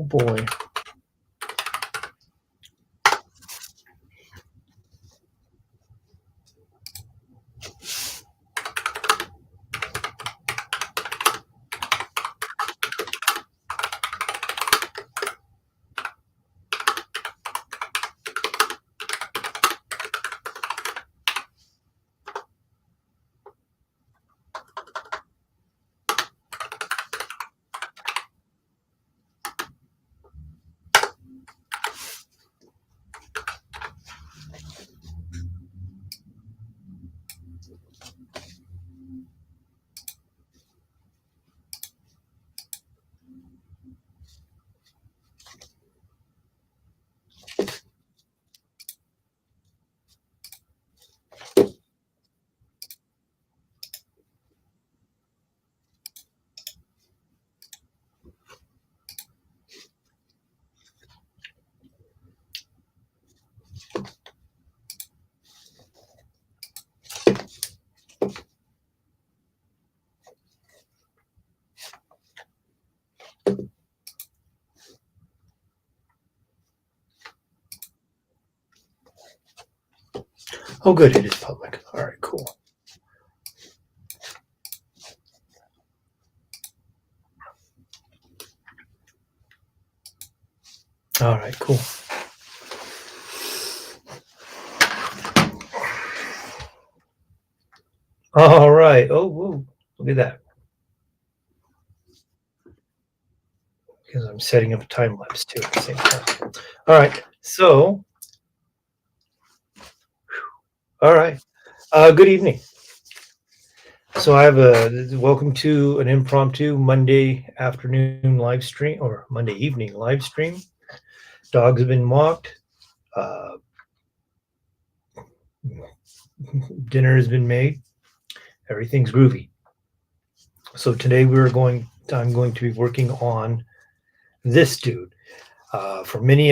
boy. Oh, good. It is public. All right, cool. All right, cool. All right. Oh, whoa. Look at that. Because I'm setting up a time lapse too at the same time. All right. So, all right. Good evening. So I have a welcome to an impromptu Monday afternoon live stream or Monday evening live stream. Dogs have been walked. Dinner has been made. Everything's groovy. So today I'm going to be working on this dude. For many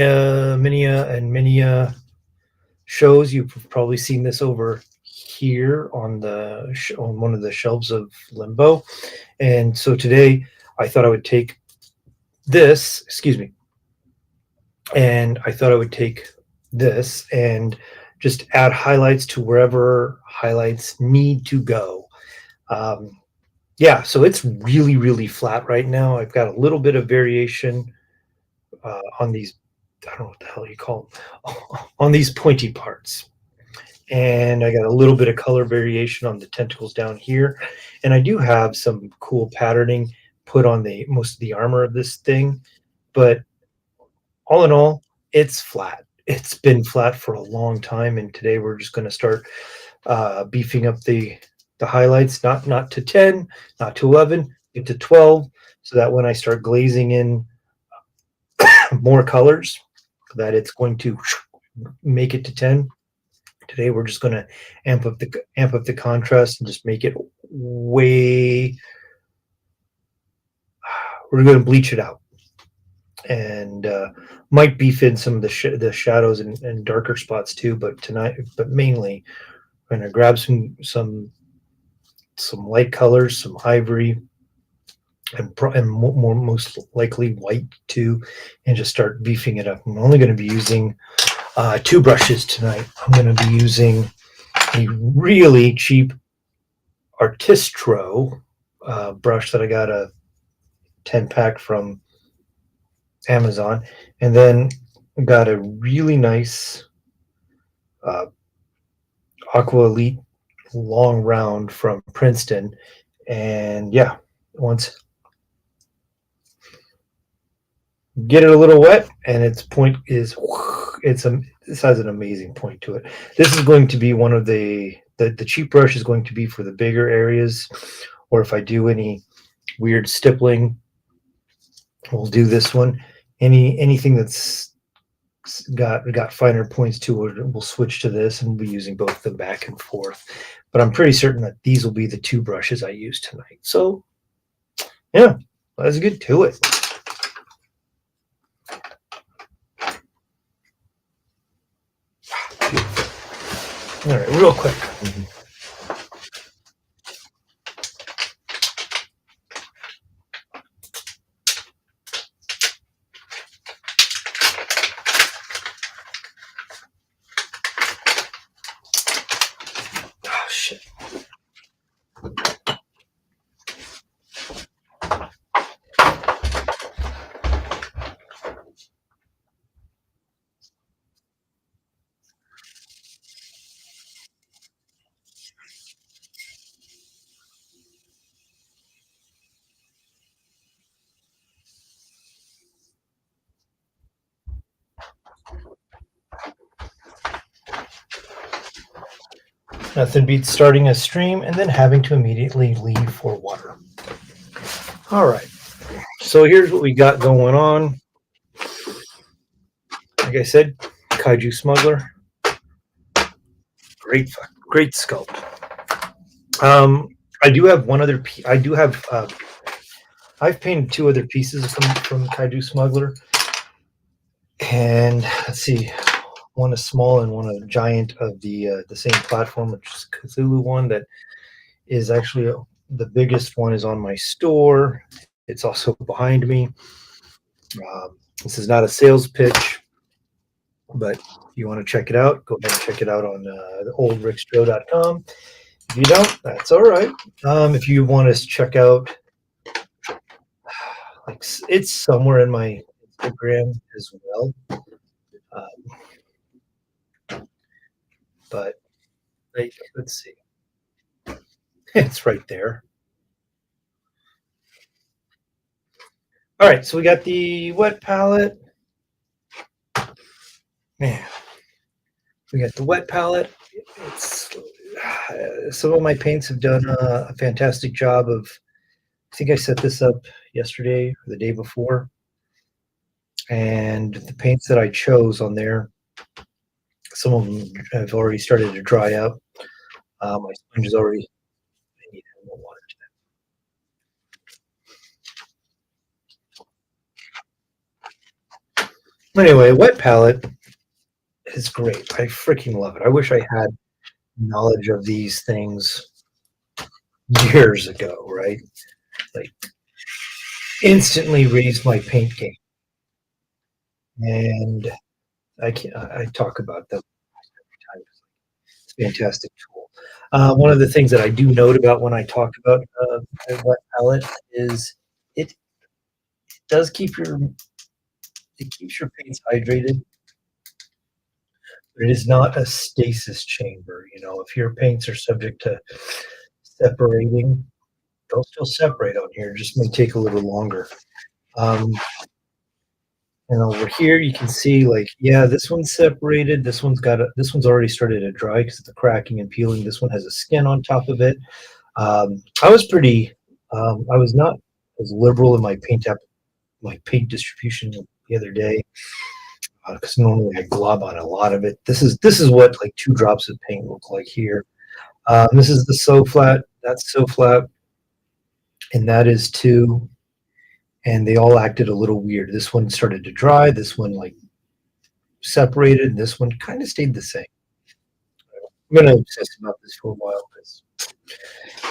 shows, you've probably seen this over here on on one of the shelves of Limbo. And so today I thought I would take this, excuse me, and I thought I would take this and just add highlights to wherever highlights need to go. Yeah, so it's really, really flat right now. I've got a little bit of variation on these, I don't know what the hell you call them, on these pointy parts. And I got a little bit of color variation on the tentacles down here. And I do have some cool patterning put on most of the armor of this thing. But all in all, it's flat. It's been flat for a long time. And today we're just going to start beefing up the highlights, not to 10, not to 11, get to 12, so that when I start glazing in more colors, that it's going to make it to 10. Today we're just going to amp up the contrast and just make it way. We're going to bleach it out, and might beef in some of the shadows and darker spots too. But mainly, we're going to grab some light colors, some ivory, and most likely white too, and just start beefing it up. I'm only going to be using 2 brushes tonight. I'm going to be using a really cheap Artistro brush that I got a 10-pack from Amazon, and then got a really nice Aqua Elite long round from Princeton. And yeah, once get it a little wet, and its point is this has an amazing point to it. This is going to be one of the cheap brush is going to be for the bigger areas, or if I do any weird stippling, we'll do this one. Anything that's got finer points to it, we'll switch to this, and we'll be using both of them back and forth. But I'm pretty certain that these will be the 2 brushes I use tonight. So yeah, let's get to it. All right, real quick. Nothing beats starting a stream and then having to immediately leave for water. All right. So here's what we got going on. Like I said, Kaiju Smuggler. Great sculpt. I do have one other. I've painted two other pieces from Kaiju Smuggler, and let's see, one a small and one a giant of the same platform, which is Cthulhu one. That is actually the biggest one is on my store. It's also behind me. This is not a sales pitch, but if you want to check it out, go ahead and check it out on oldricksjoe.com. If you don't, that's all right. If you want to check out, like, it's somewhere in my Instagram as well. But let's see. It's right there. All right, so we got the wet palette. Man, we got the wet palette. It's some of my paints have done a fantastic job of. I think I set this up yesterday or the day before, and the paints that I chose on there, some of them have already started to dry up. My sponge is already. I need more water to that. Anyway, wet palette is great. I freaking love it. I wish I had knowledge of these things years ago, right? Like, instantly raised my paint game. And I talk about them every time. It's a fantastic tool. One of the things that I do note about when I talk about a wet palette is it does keep your paints hydrated, but it is not a stasis chamber. You know, if your paints are subject to separating, they'll still separate on here. It just may take a little longer. And over here, you can see, like, yeah, this one's separated. This one's already started to dry because of the cracking and peeling. This one has a skin on top of it. I was not as liberal in my paint distribution the other day because normally I glob on a lot of it. This is what like 2 drops of paint look like here. This is the so flat. That's so flat, and that is 2. And they all acted a little weird. This one started to dry. This one like separated. And this one kind of stayed the same. I'm going to obsess about this for a while.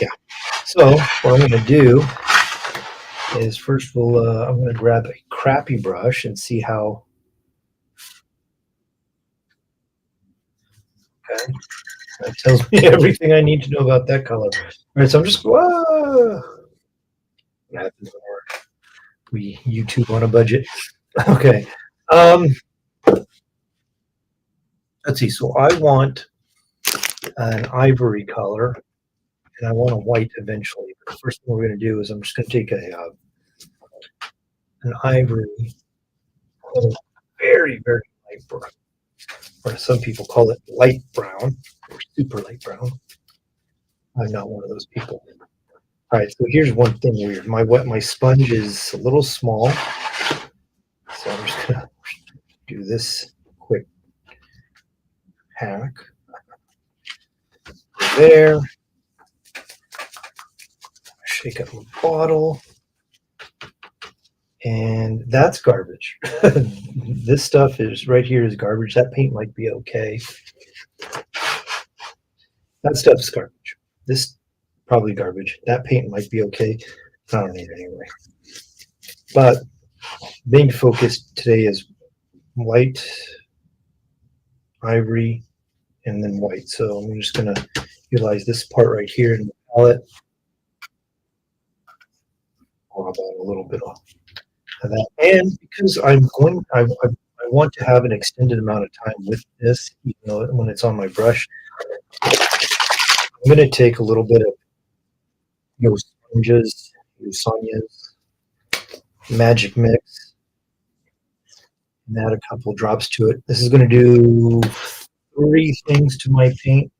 Yeah. So what I'm going to do is first I'm going to grab a crappy brush and see how. Okay. That tells me everything I need to know about that color. All right. So I'm just. Whoa. What happens when we YouTube on a budget? Okay. Let's see. So I want an ivory color, and I want a white eventually. But the first thing we're going to do is I'm just going to take an ivory, very, very light brown, or some people call it light brown or super light brown. I'm not one of those people. All right, so here's one thing weird. My sponge is a little small, so I'm just going to do this quick hack. There. Shake up my bottle. And that's garbage. This stuff is right here is garbage. That paint might be okay. That stuff's garbage. This probably garbage. That paint might be okay. I don't need it anyway. But main focus today is white, ivory, and then white. So I'm just going to utilize this part right here in the palette. I'll have a little bit of that. And because I want to have an extended amount of time with this, even though when it's on my brush, I'm going to take a little bit of sponges, Sonia's Magic Mix, and add a couple drops to it. This is going to do 3 things to my paint.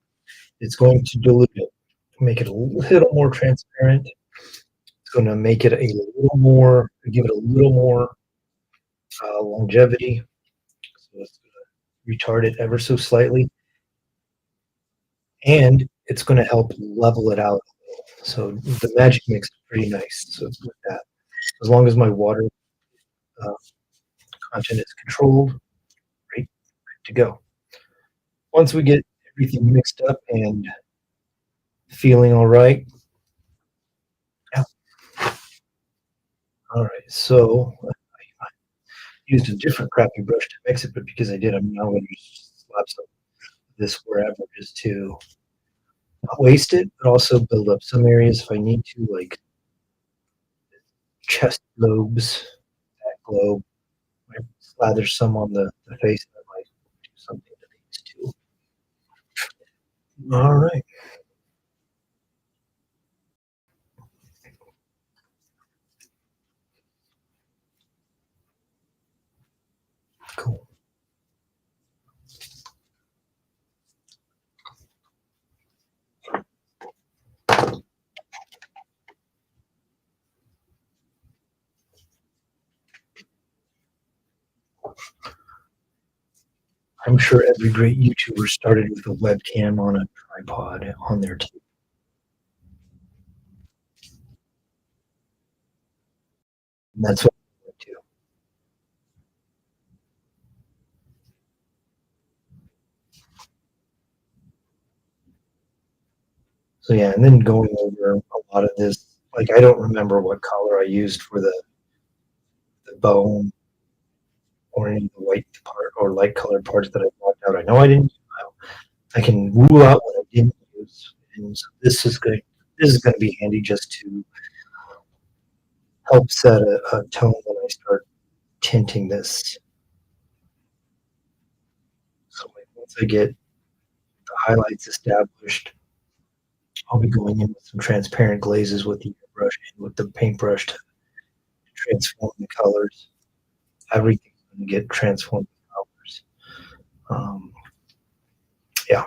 It's going to dilute it, make it a little more transparent. It's going to make it a little more, give it a little more longevity. So it's going to retard it ever so slightly, and it's going to help level it out. So the magic mix is pretty nice. So with that, as long as my water uh, content is controlled, great to go. Once we get everything mixed up and feeling all right, yeah, all right. So I used a different crappy brush to mix it, but because I did, I'm now going to just slap some of this wherever just to not waste it, but also build up some areas if I need to, like chest lobes, that globe. I slather some on the face. I might do something to these too. All right, cool. I'm sure every great YouTuber started with a webcam on a tripod on their TV. And that's what I do. So yeah, and then going over a lot of this, like I don't remember what color I used for the bone or any of the white part or light colored parts that I blocked out. I know I didn't. I can rule out what I didn't use, and so This is going to be handy just to help set a tone when I start tinting this. So like once I get the highlights established, I'll be going in with some transparent glazes with the airbrush and with the paintbrush to transform the colors. Everything's going to get transformed colors. Um, yeah,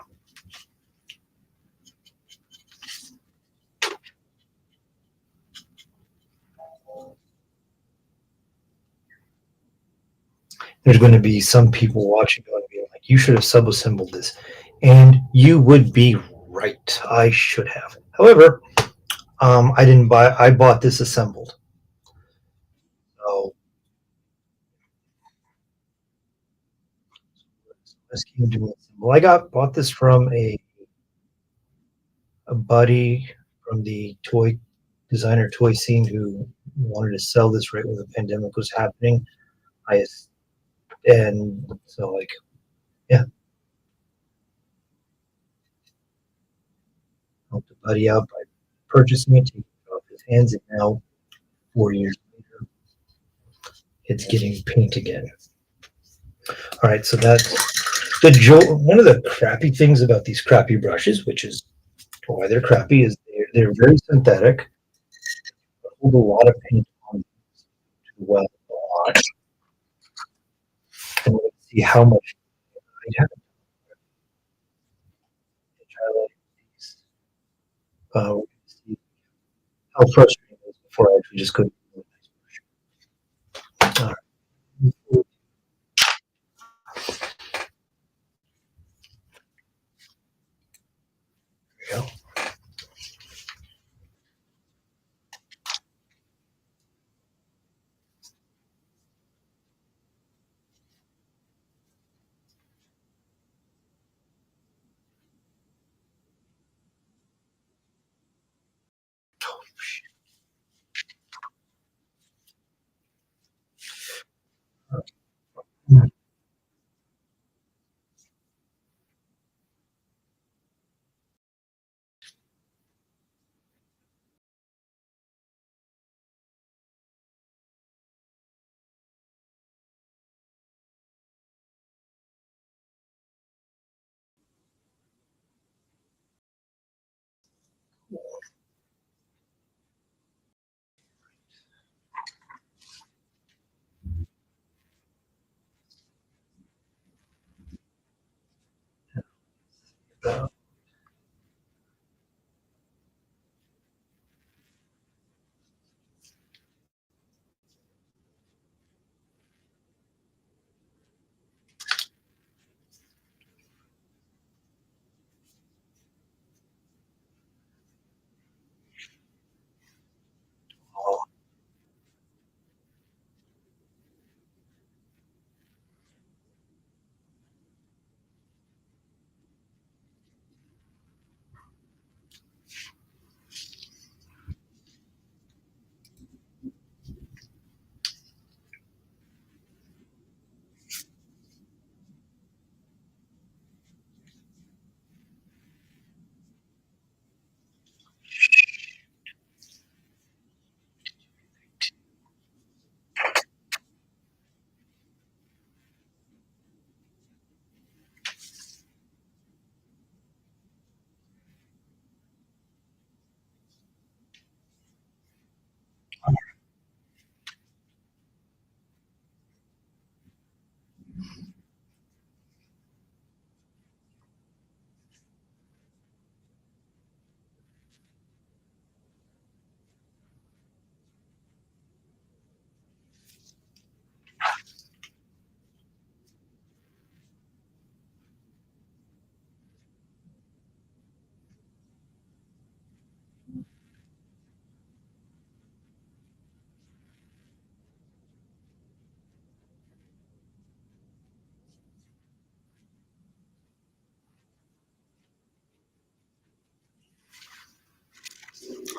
there's going to be some people watching going to be like, "You should have sub-assembled this," and you would be right. I should have. However, I didn't buy. I bought this assembled. So this came to assemble. I got bought this from a buddy from the toy designer toy scene who wanted to sell this right when the pandemic was happening. I and so like yeah, helped a buddy out by purchasing it, taking it off his hands, and now 4 years later, it's getting paint again. All right, so that's one of the crappy things about these crappy brushes, which is why they're crappy, is they're very synthetic, hold a lot of paint on well, and let's see how much I have to try like these. See how frustrating it is before I actually just couldn't. All right, here we go.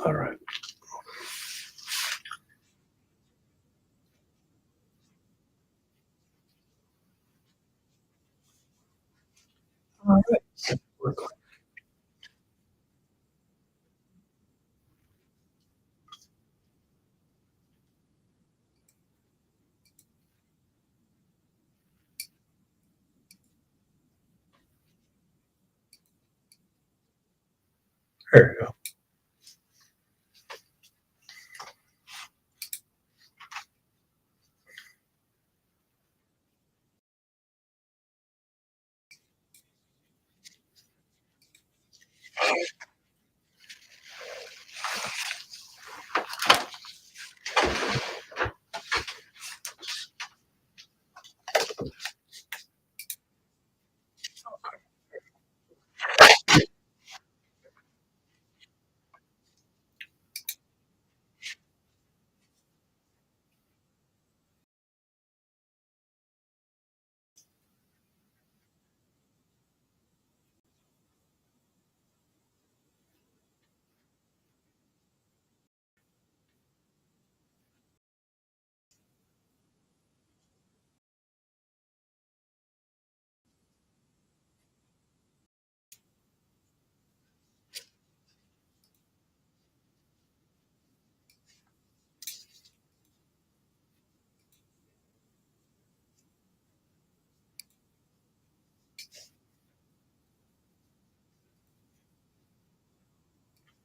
All right. All right. We're going. There we go.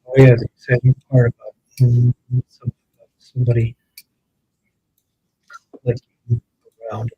Oh yeah, the exciting part about somebody like around.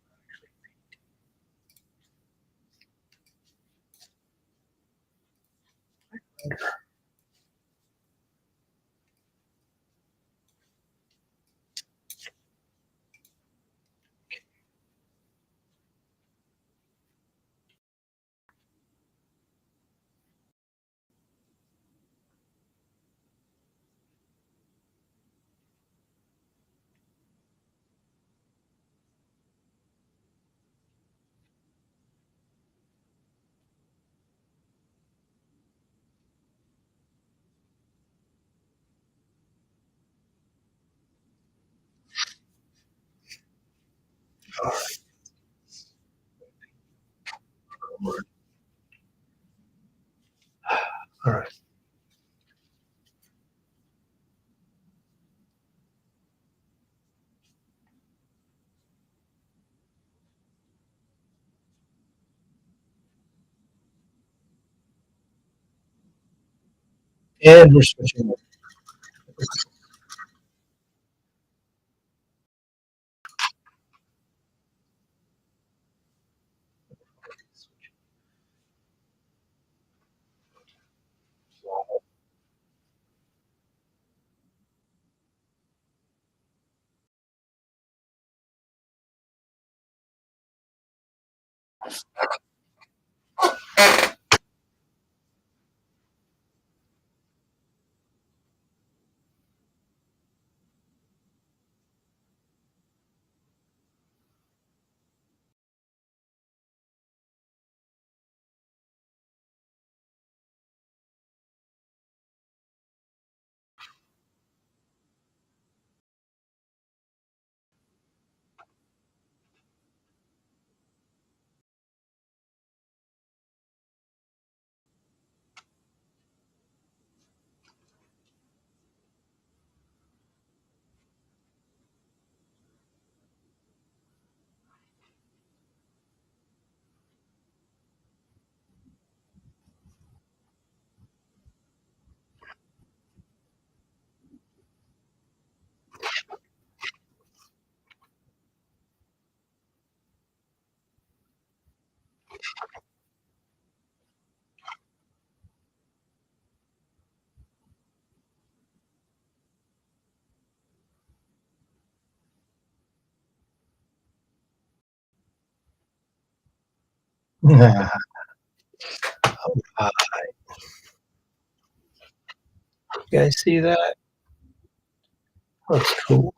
All right. And we're switching. Ah, you guys see that? That's cool.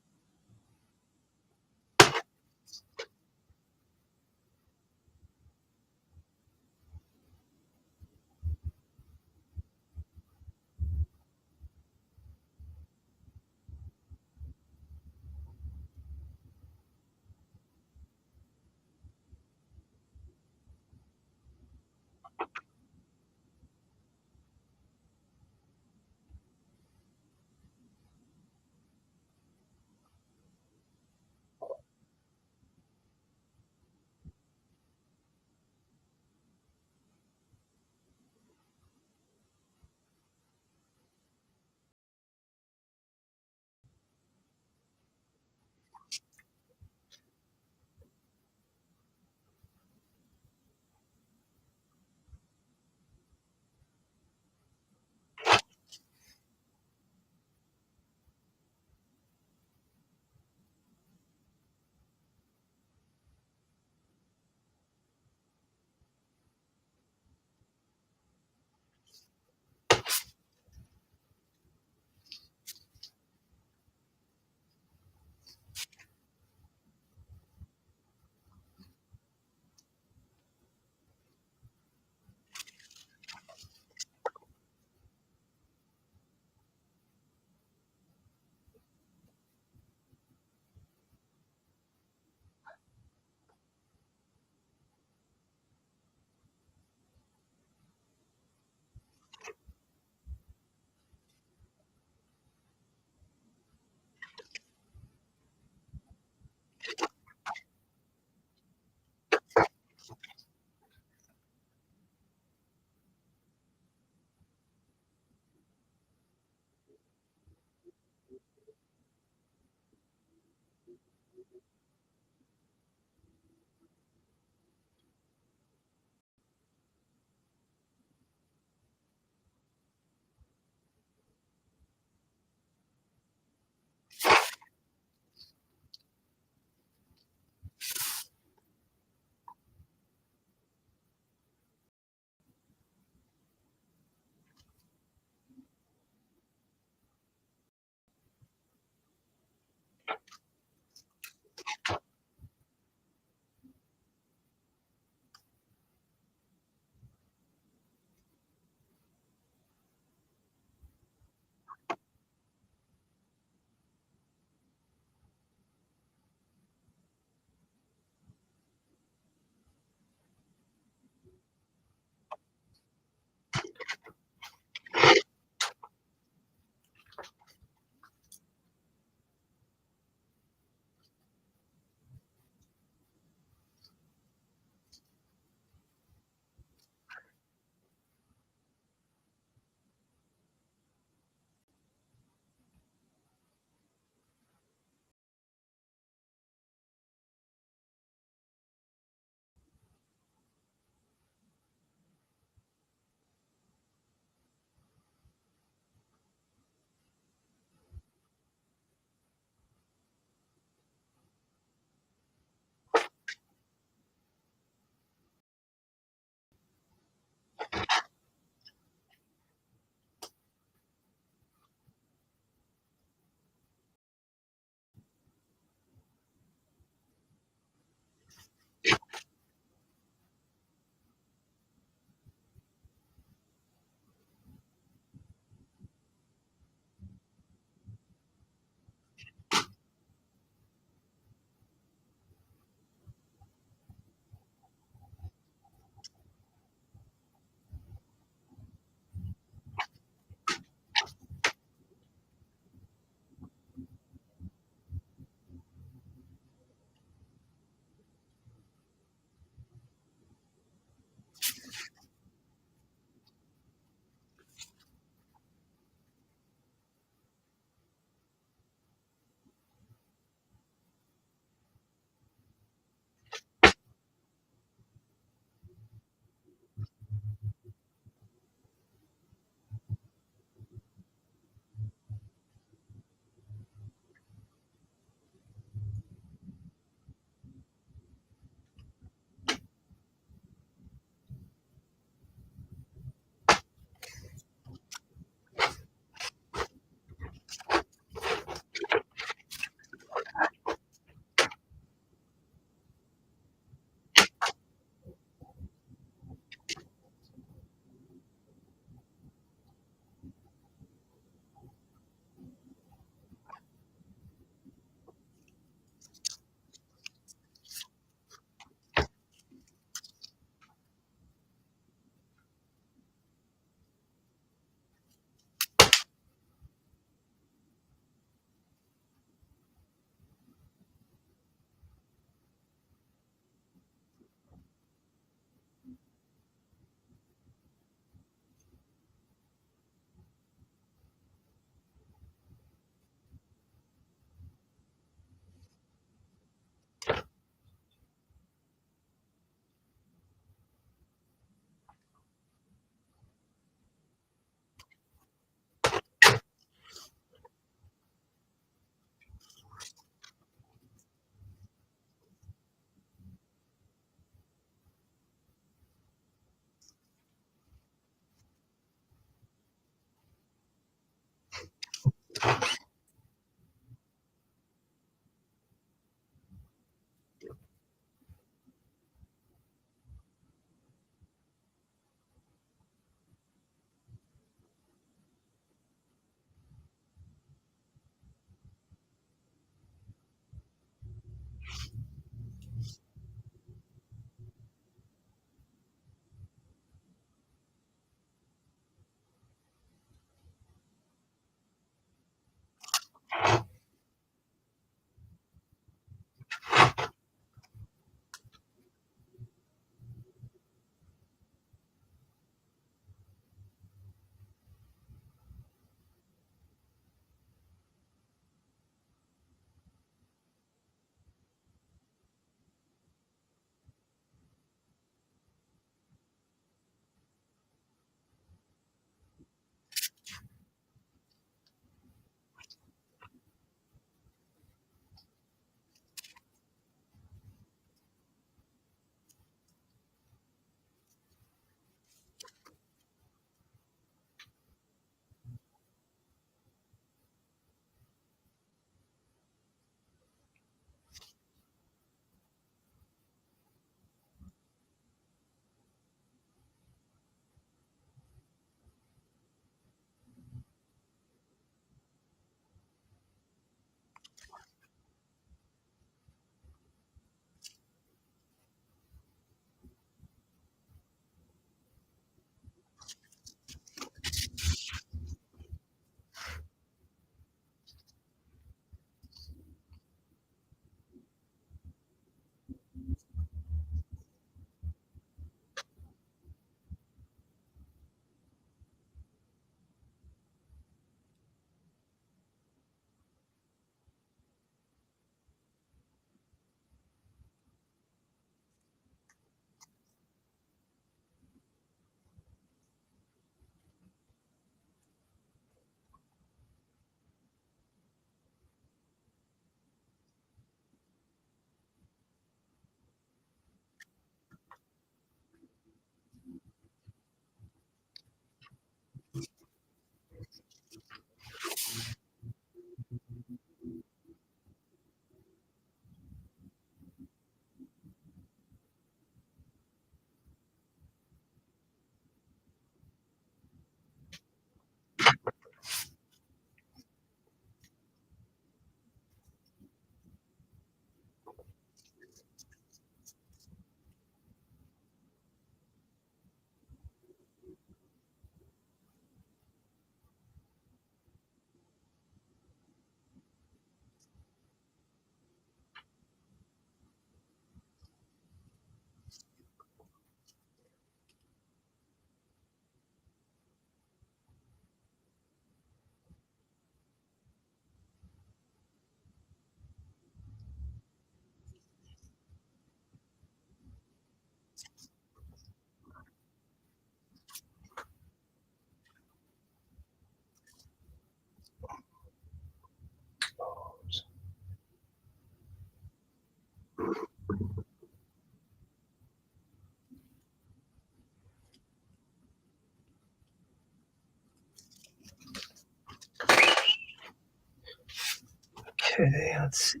Okay, let's see.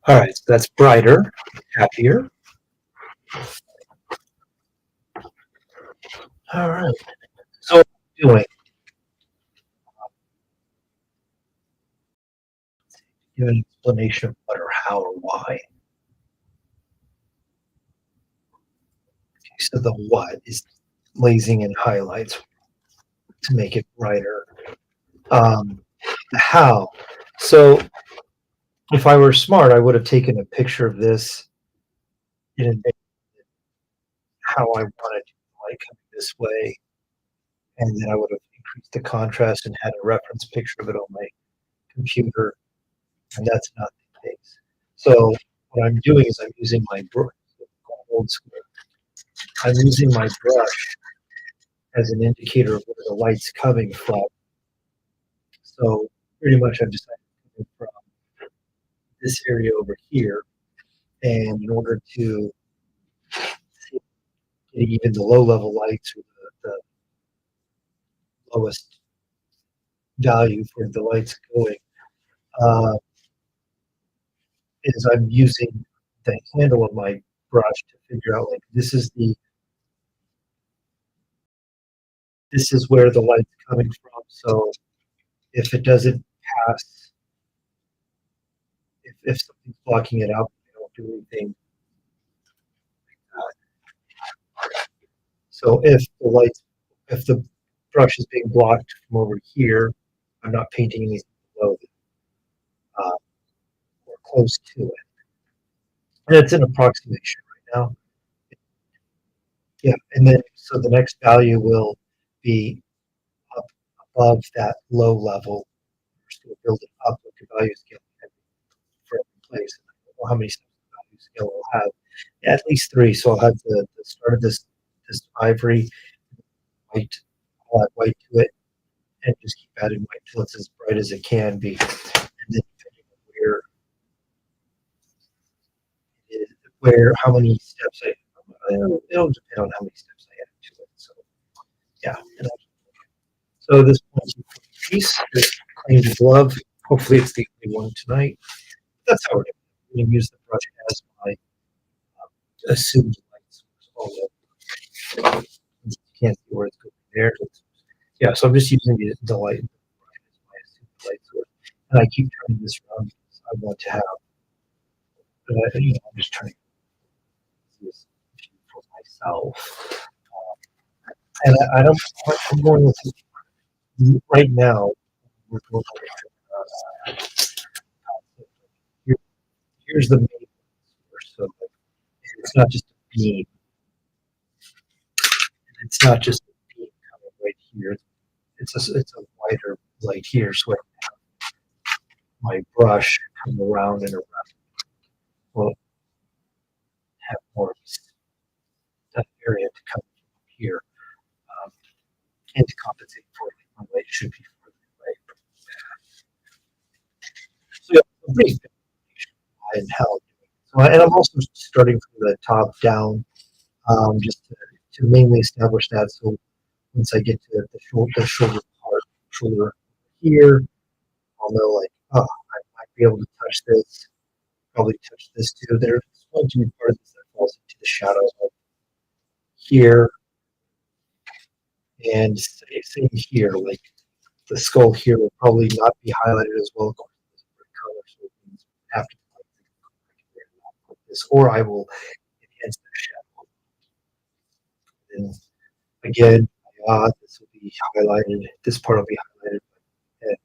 All right, so that's brighter, happier. All right. So what I'm doing, give an explanation of what or how or why. Okay, so the what is glazing in highlights to make it brighter. The how. So if I were smart, I would have taken a picture of this in advance, how I wanted the light coming this way, and then I would have increased the contrast and had a reference picture of it on my computer, and that's not the case. So what I'm doing is I'm using my brush, old school. I'm using my brush as an indicator of where the light's coming from. So pretty much I'm deciding coming from this area over here, and in order to get even the low level lights or the lowest value for the lights going, uh, is I'm using the handle of my brush to figure out like this is where the light's coming from. So if it doesn't pass, if something's blocking it out, I don't do anything. So if the brush is being blocked from over here, I'm not painting anything below it, or close to it. And it's an approximation right now. Yeah, and then so the next value will be up above that low level. We're still building up with the value scale for every place. I don't know how many steps the value scale will have. Yeah, at least three. So I'll have the start of this ivory, white, I'll add white to it, and just keep adding white till it's as bright as it can be. And then depending on where how many steps it'll depend on how many steps I add to it. So yeah. So this piece, this claimed glove. Hopefully it's the only one tonight. That's how we're going to use the brush as my assumed light source. Although you can't see where it's going there. Yeah, so I'm just using the light as my assumed light source. And I keep turning this around because I want to have, I'm just turning this for myself. And I don't, I'm going with right now, we're going uh, here, here's the main source. So like, it's not just a beam. It's not just a beam coming right here. It's a wider light here. So I have my brush come around and around. Will have more of that area to come from here, um, and to compensate for it. My light should be further away. So yeah, a brief explanation why and how. So, and I'm also starting from the top down, just to mainly establish that. So once I get to the shoulder part, shoulder here, I'll know like, oh, I might be able to touch this, probably touch this too. There's going to be part of this that falls into the shadow of here, and same here, like the skull here will probably not be highlighted as well according to this color, so it means after this, or I will enhance the shadow. And again, this will be highlighted, this part will be highlighted, but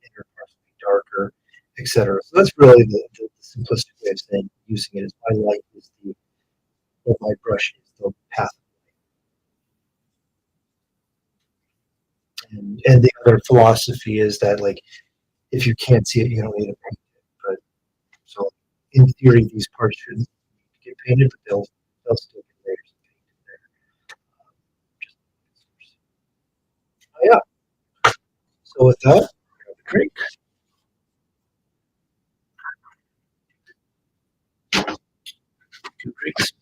inner parts will be darker, etc. So that's really the simplistic way of saying using it is my light is the or my brush is the path. And the other philosophy is that like if you can't see it, you don't need to paint it. But so in theory, these parts shouldn't get painted, but they'll still get layers of paint in there. Just, yeah. So with that, grab a drink. Two drinks.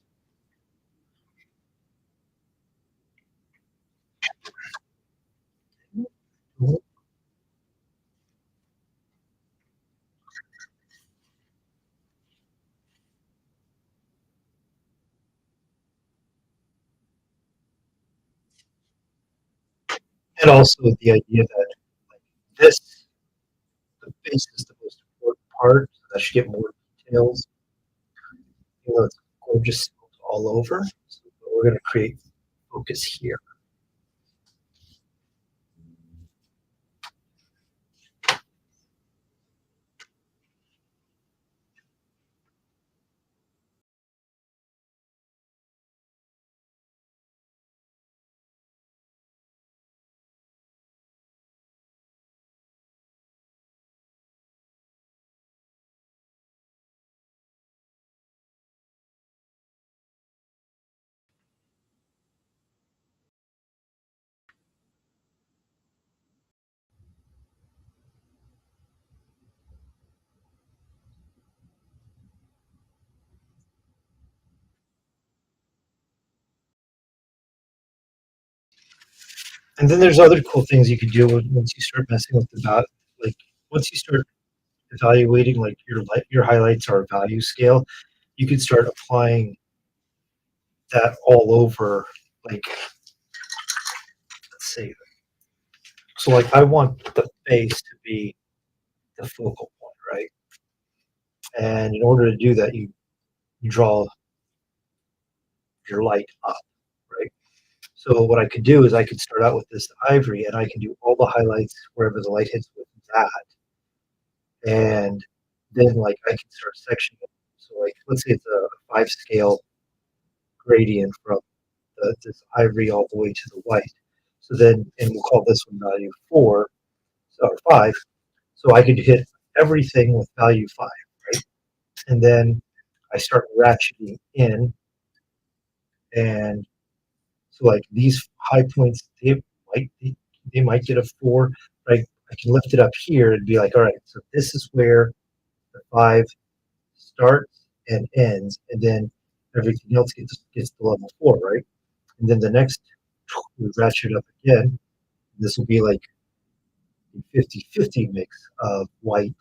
And also the idea that like this, the base is the most important part, so that should get more details. You know, it's gorgeous all over. So we're going to create focus here. And then there's other cool things you can do once you start messing with the value. Like once you start evaluating, like your highlights are a value scale, you can start applying that all over. Like let's see. So like I want the face to be the focal point, right? And in order to do that, you draw your light up, right? So what I could do is I could start out with this ivory and I can do all the highlights wherever the light hits with that. And then like I can start sectioning it. So like let's say it's a 5 scale gradient from this ivory all the way to the white. So then, and we'll call this one value 4 or 5. So I could hit everything with value 5, right? And then I start ratcheting in, and so like these high points, might they might get a 4. But I can lift it up here and be like, all right, so this is where the 5 starts and ends, and then everything else gets to level 4, right? And then the next we ratchet up again. This will be like a 50-50 mix of white.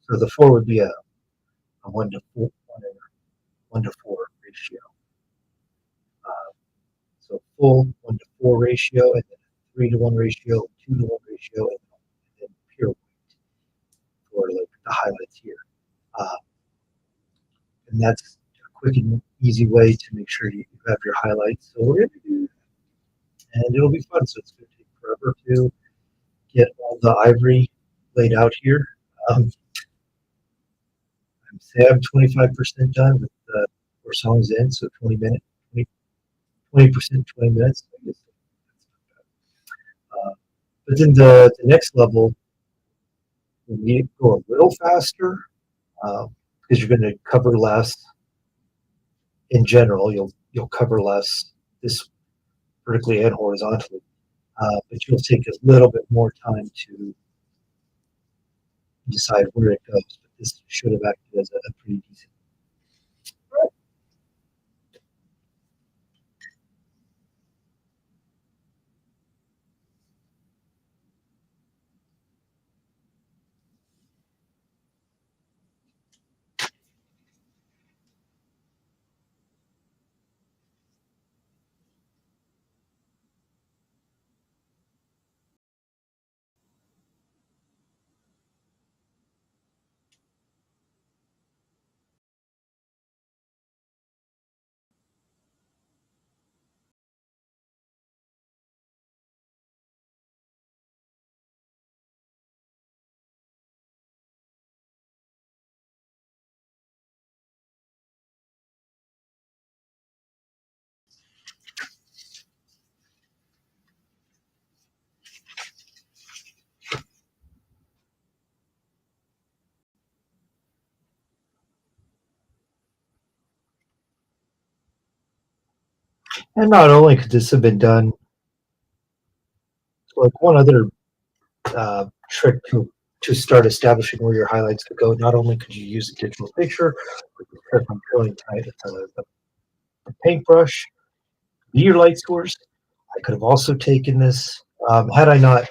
So the 4 would be a 1 to 4, 1 to 4 ratio. Uh, so full 1 to 4 ratio, and then 3 to 1 ratio, 2 to 1 ratio, and then pure white for like the highlights here. Uh, and that's a quick and easy way to make sure you have your highlights. So we're going to do that, and it'll be fun. So it's going to take forever to get all the ivory laid out here. Um, say I'm 25% done with the 4 songs in, so 20 minutes, 20%, 20 minutes. I guess that's not bad. But then the next level, we need to go a little faster because you're going to cover less in general. You'll cover less this vertically and horizontally, but you'll take a little bit more time to decide where it goes. But this should have acted as a pretty decent. And not only could this have been done, like one other trick to start establishing where your highlights could go. Not only could you use a digital picture, but you could have curling tight at the paintbrush, be your light source. I could have also taken this, had I not,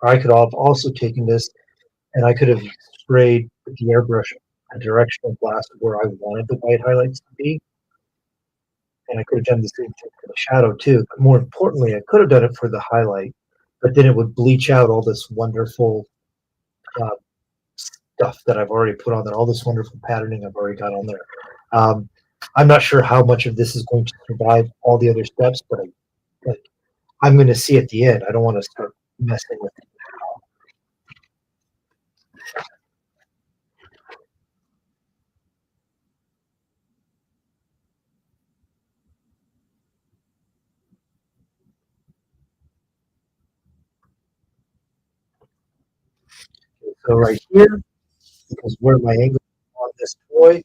or I could have also taken this and I could have sprayed with the airbrush a directional blast where I wanted the white highlights to be. And I could have done the same thing for the shadow too. But more importantly, I could have done it for the highlight, but then it would bleach out all this wonderful uh, stuff that I've already put on there, all this wonderful patterning I've already got on there. Um, I'm not sure how much of this is going to survive all the other steps, but like, I'm going to see at the end. I don't want to start messing with it. So right here, because where my angle is on this toy,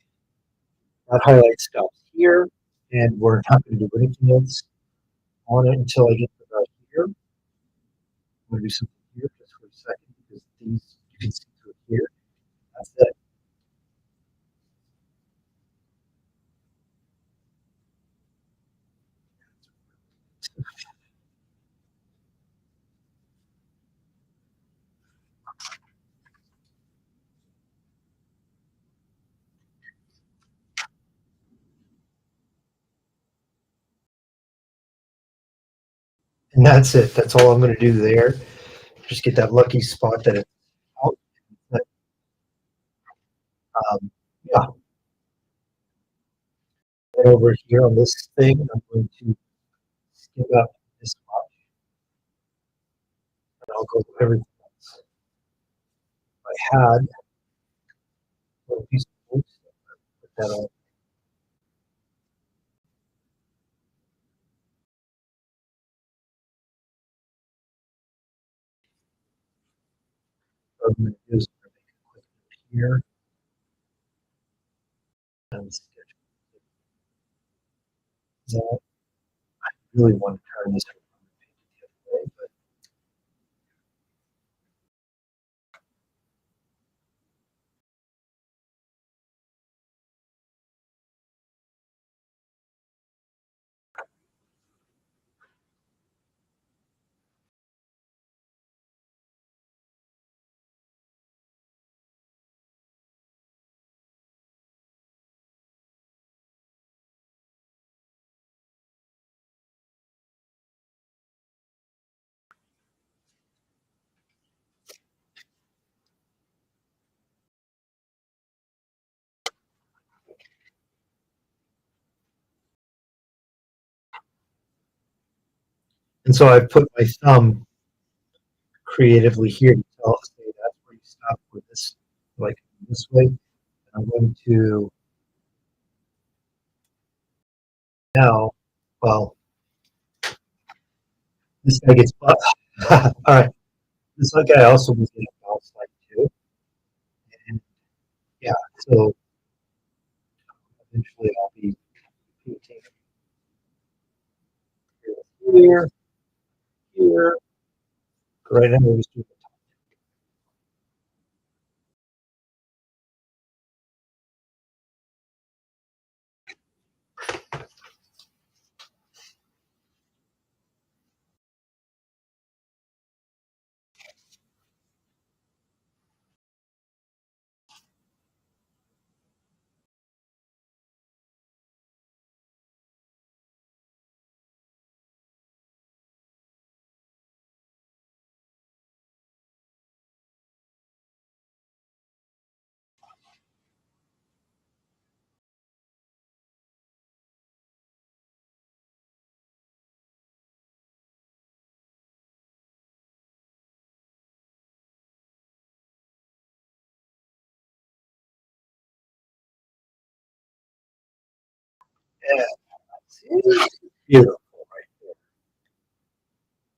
that highlight stops here, and we're not going to do anything else on it until I get to about here. I'm going to do something here just for a second because these you can see through here. That's it. And that's it. That's all I'm going to do there. Just get that lucky spot that it's out. Yeah. And over here on this thing, I'm going to skip up this much, and I'll go through everything else. I had a little piece of wood, put that on. What I'm going to do is I'm going to make a quick note here and stitch that. I really want to turn this around and paint it the other way, but and so I put my thumb creatively here to tell say that's where you stop with this, like this way. And I'm going to now, well, this guy gets butt. All right, this other guy also was getting mouse like too, and yeah, so eventually I'll be painting here, here. Right now we're just doing yeah, it's beautiful right there.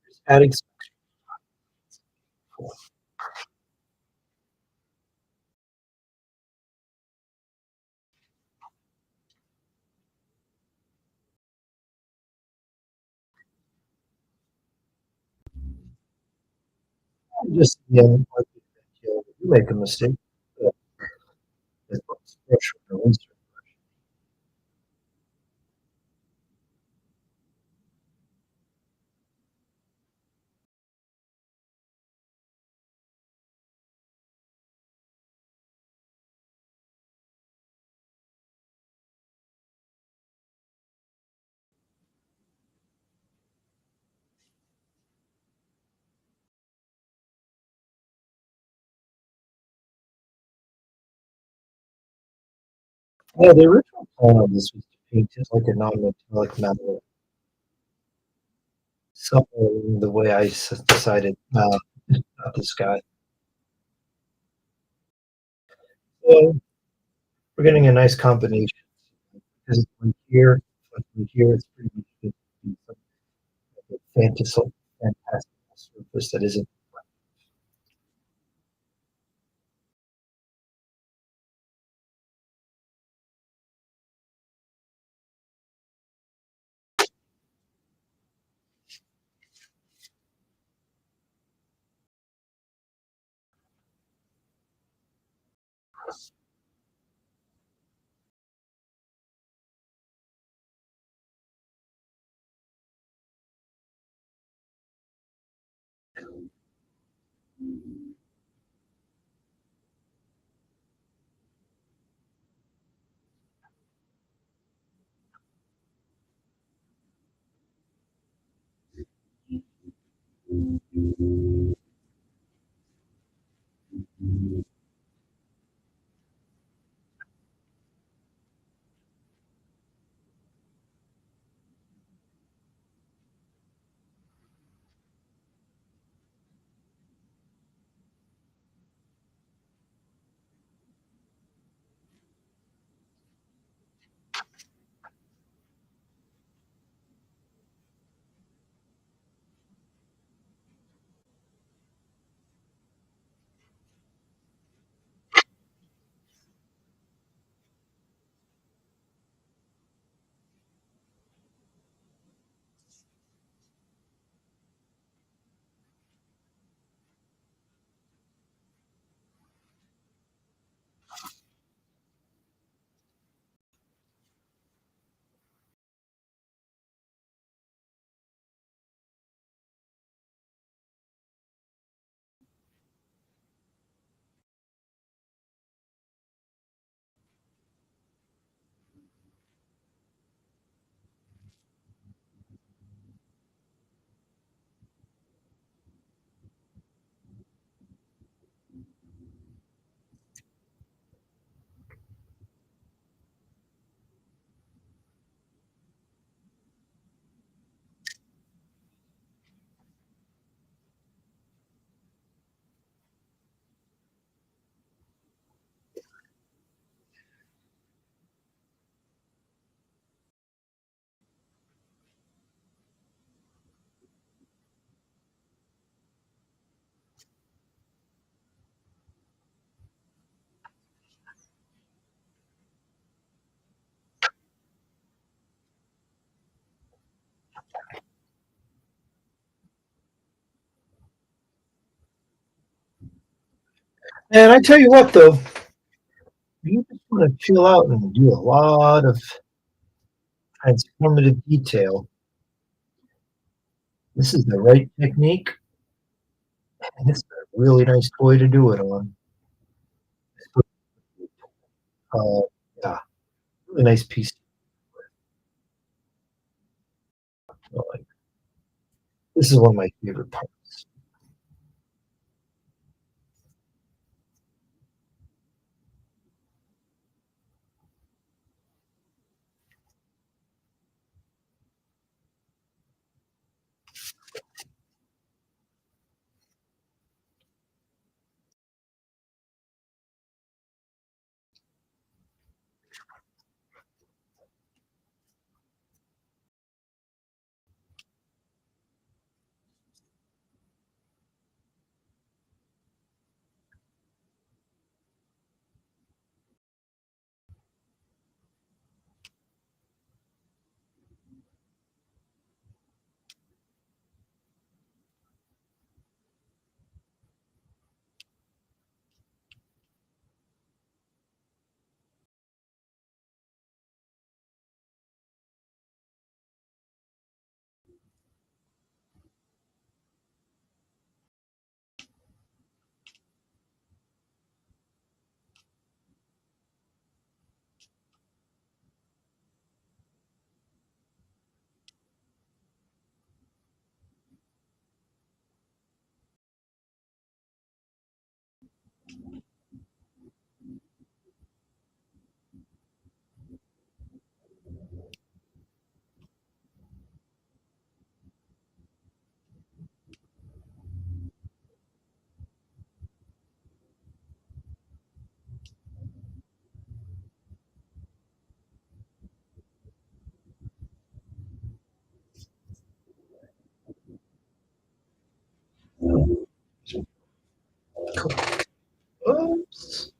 Just adding some just yeah, you make a mistake. Uh, it's pressure, no insert. Yeah, the original plan of this was to paint it like a non-metallic metal. Somewhere along the way, I decided, not this guy. So we're getting a nice combination because it's from here, it's pretty much just a fantastic surface that isn't. And I tell you what, though, you just want to chill out and do a lot of transformative detail. This is the right technique, and it's a really nice toy to do it on. Uh, yeah, really nice piece. Like, this is one of my favorite parts. Oops.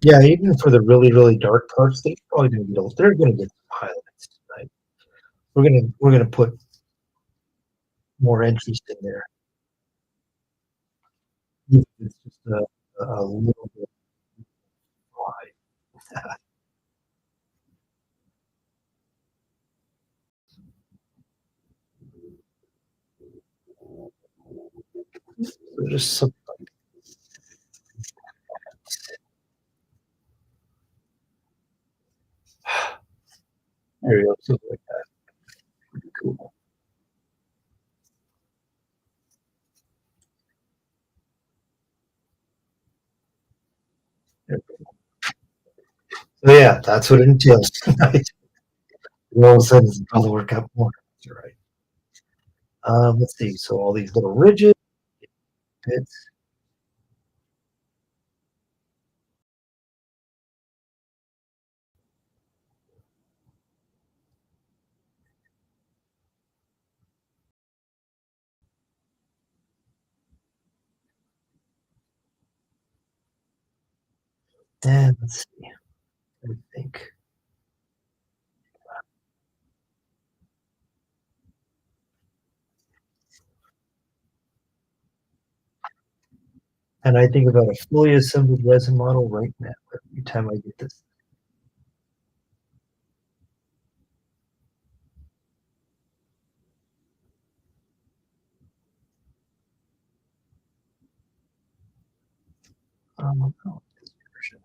Yeah, even for the really, really dark parts, they're gonna get some highlights tonight. We're gonna put more entries in there. Even if it's just a little bit wide. So just some, there you go, something like that. Pretty cool. So yeah, that's what it entails tonight. And all of a sudden, it's all the work out more. That's right. Let's see. So all these little ridges, bits, and let's see. I think, and I think about a fully assembled resin model right now. Every time I get this, oh, this version.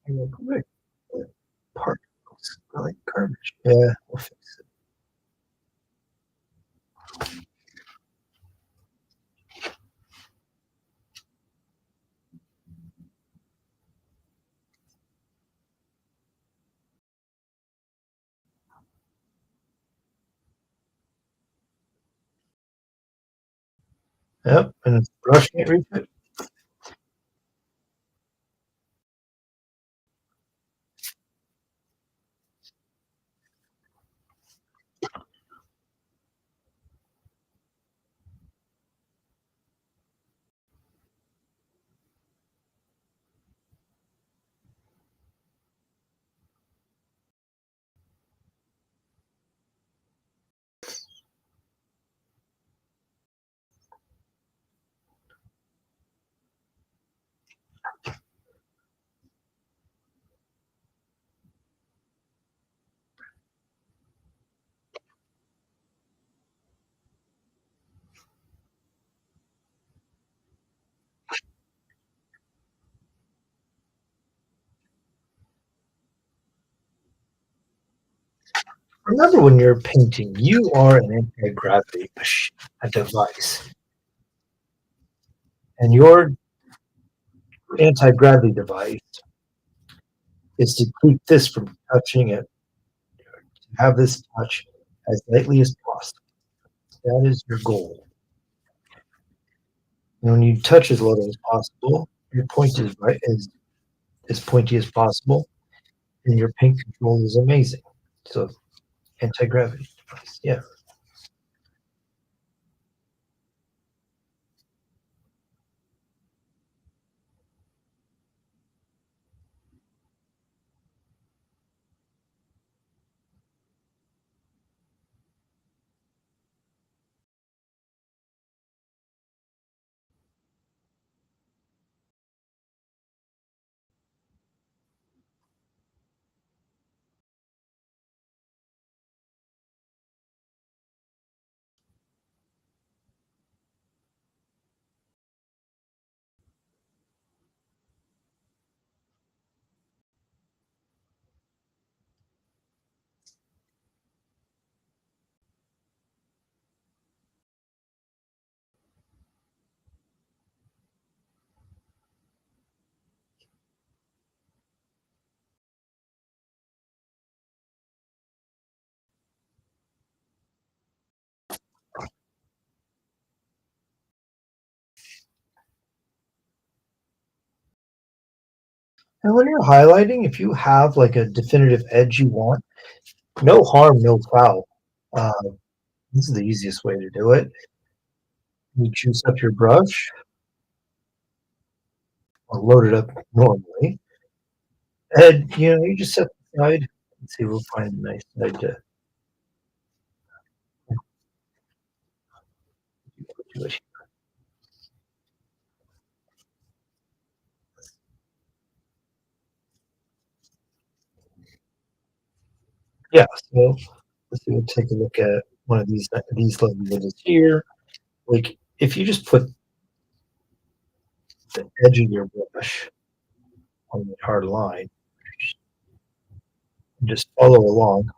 You're like, "Rick, that part looks like garbage." Yeah, we'll fix it. Yep, and the brush can't reach it. Remember when you're painting, you are an anti-gravity machine, a device. And your anti-gravity device is to keep this from touching it, to have this touch as lightly as possible. That is your goal. And when you touch as little as possible, your point is right as pointy as possible, and your paint control is amazing. So anti-gravity device, yeah. And when you're highlighting, if you have like a definitive edge you want, no harm, no foul. Uh, this is the easiest way to do it. You juice up your brush or load it up normally, and you just set the side. Let's see, we'll find a nice side to do it. Yeah, so let's see. We'll take a look at one of these lovely images here. Like if you just put the edge of your brush on the hard line, and just follow along,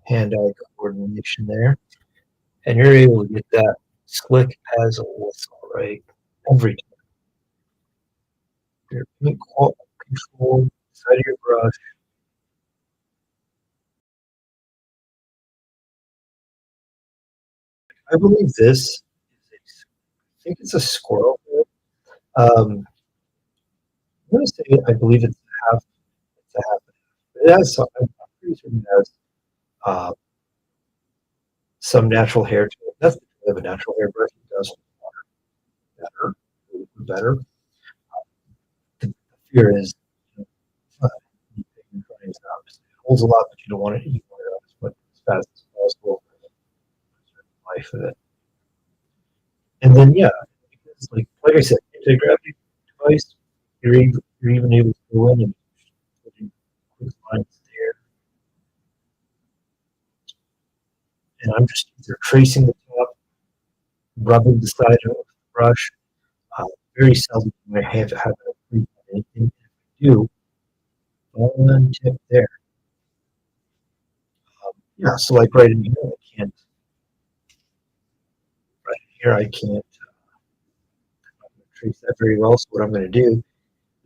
hand-eye coordination there, and you're able to get that slick as a whistle, right? Every time. Your paint control, side of your brush. I believe this is I think it's a squirrel. Um, I'm going to say I believe it's half. It's a half. It has some. I'm pretty sure it has uh, some natural hair to it. That's the of a natural hair brush. It does better, better. The fear is uh, it holds a lot, but you don't want it. You want it as fast as possible. Life of it, and then yeah, it's like I said, anti-gravity device. You're even able to go in and put in quick lines there, and I'm just either tracing the top, rubbing the side of the brush. Uh, Very seldom do I have a creep on anything. do one tip there. Yeah, so like right in here, I can't, right here, I can't trace that very well. So what I'm going to do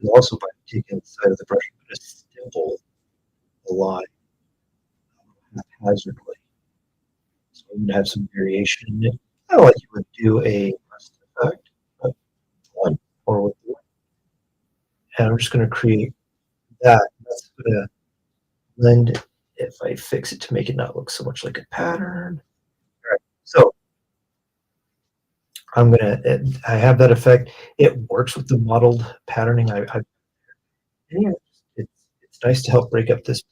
is also by taking the side of the brush, I'm going to stipple the line haphazardly. So I'm going to have some variation in it. Kind of like you would do a rust effect, but one or with the and I'm just going to create that. That's going to blend if I fix it to make it not look so much like a pattern. All right. So I have that effect. It works with the modeled patterning. Yeah, it's, it's nice to help break up this.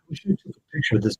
We should have took a picture of this.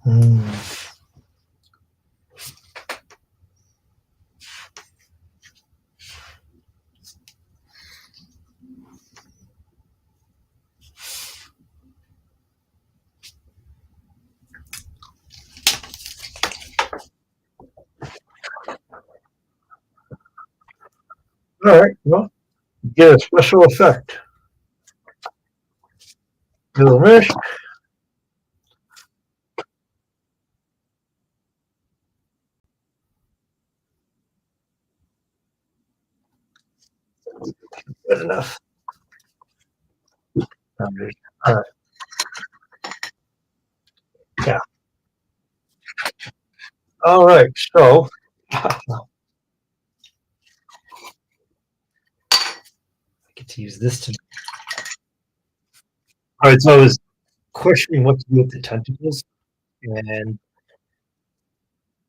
Hmm. All right. Well, get a special effect. Little mesh. Good enough. All right. Yeah. All right. So I get to use this to. All right. So I was questioning what to do with the tentacles, and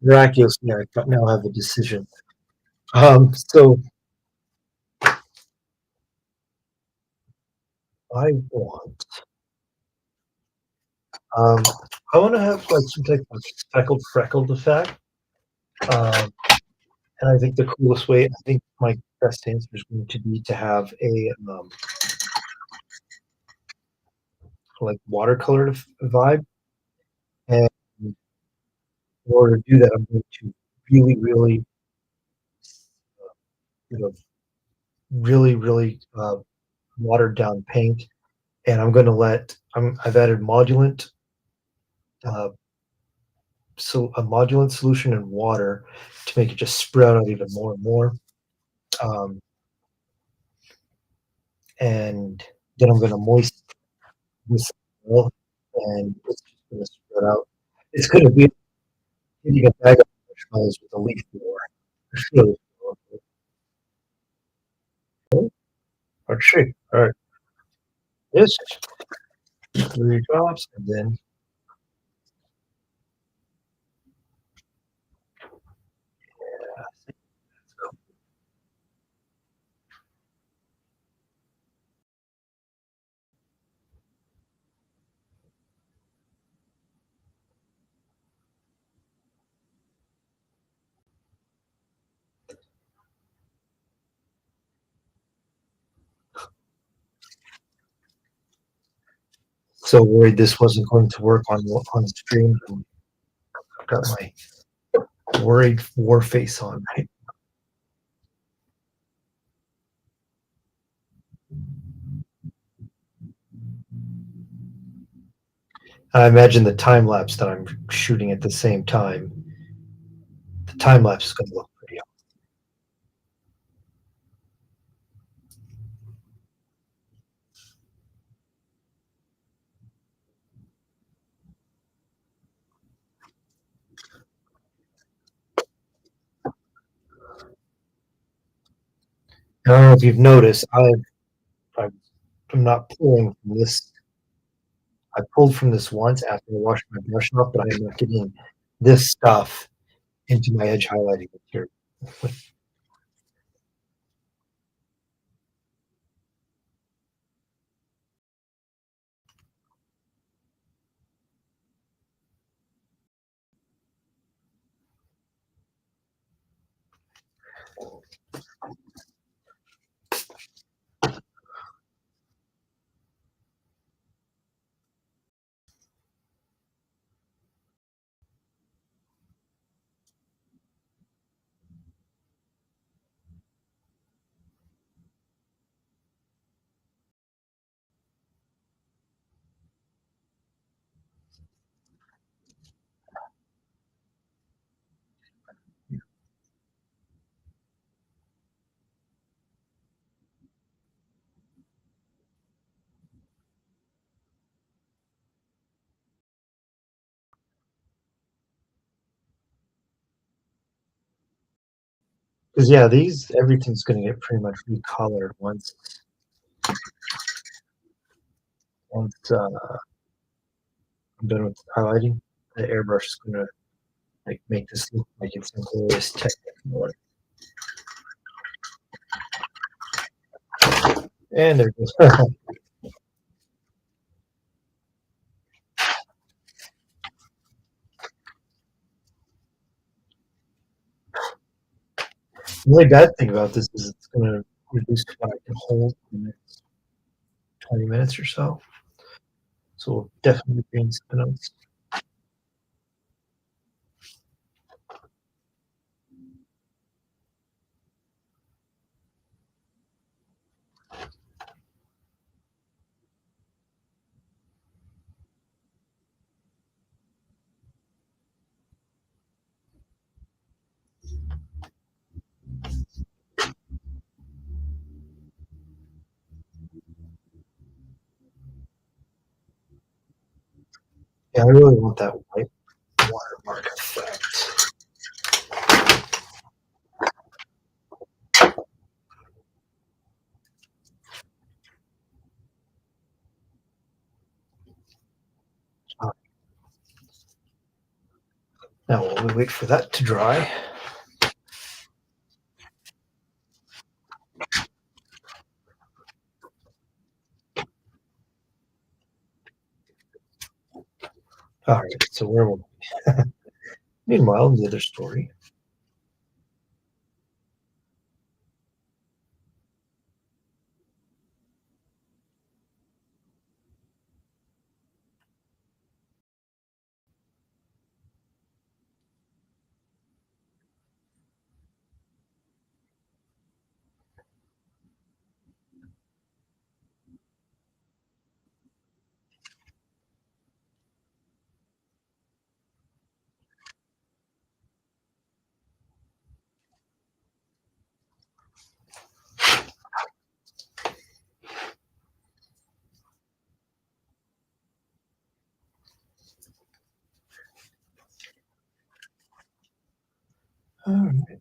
miraculously, I now have a decision. So I want Um, I want to have like some type of speckled freckled effect. Um, and I think the coolest way, I think my best answer is going to be to have a like watercolor vibe. And in order to do that, I'm going to really, really, you know, really watered down paint. And I'm going to I've added uh, so a modulant solution in water to make it just sprout out even more and more. Um, and then I'm going to moisten this oil, and it's just going to spread out. It's going to be hitting a bag of marshmallows with a leaf blower. It's really cool. Let's see. All right, this 3 drops, and then so worried this wasn't going to work on stream. And I've got my worried war face on. Right? I imagine the time lapse that I'm shooting at the same time. The time lapse is going to look pretty. I don't know if you've noticed. I I'm not pulling from this. I pulled from this once after I washed my brush off, but I'm not getting this stuff into my edge highlighting material. Because yeah, these everything's going to get pretty much recolored once I'm done with highlighting. The airbrush is going to like make this look like it's some glorious technique. And there goes. The only bad thing about this is it's going to reduce what I can hold in the next 20 minutes or so. So we'll definitely be doing something else. Yeah, I really want that white watermark effect. Uh, Now while we wait for that to dry, All right. So where will meanwhile, in the other story. All right.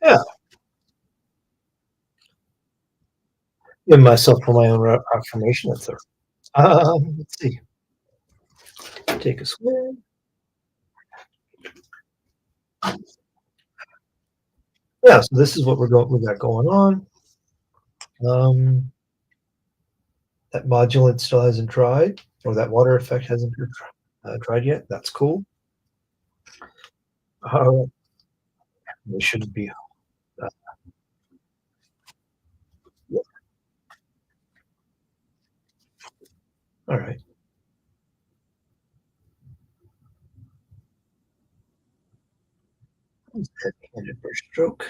Yeah. Give myself for my own affirmation. That's there. Let's see. Take a swim. Yeah. So this is what we got going on. Um, that modulant still hasn't dried, or that water effect hasn't dried yet. That's cool. Uh, we shouldn't be. Yeah, all right. Heavy-handed brush stroke.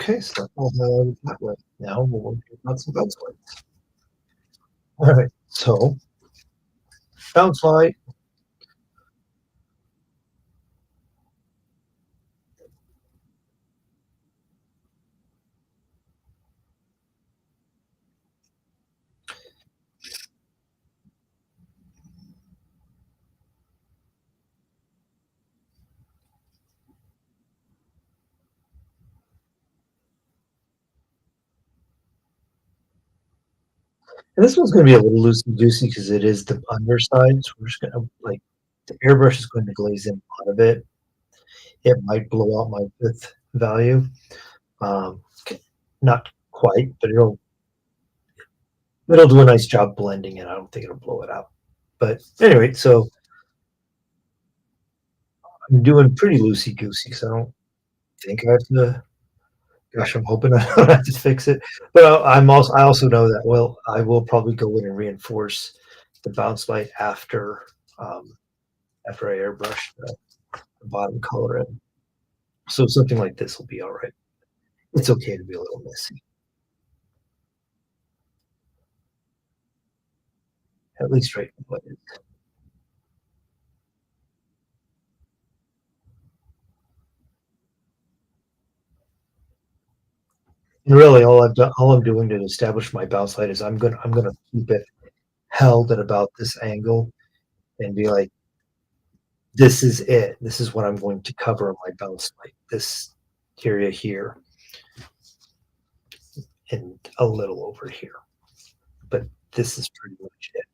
Okay, so that's all highlighted that way. Now we'll work on some bounce lights. All right. So bounce light. And this one's gonna be a little loosey goosey because it is the underside, so we're just gonna like the airbrush is going to glaze in a lot of it. It might blow out my width value. Um, Not quite, but it'll do a nice job blending it. I don't think it'll blow it out. But anyway, so I'm doing pretty loosey goosey because I don't think I have to. Gosh, I'm hoping I don't have to fix it. But I also know that I will probably go in and reinforce the bounce light um, after I airbrush the bottom color in. So something like this will be all right. It's okay to be a little messy, at least right now. But and really, all I'm doing to establish my bounce light is I'm gonna keep it held at about this angle and be like, this is it. This is what I'm going to cover on my bounce light. This area here and a little over here. But this is pretty much it.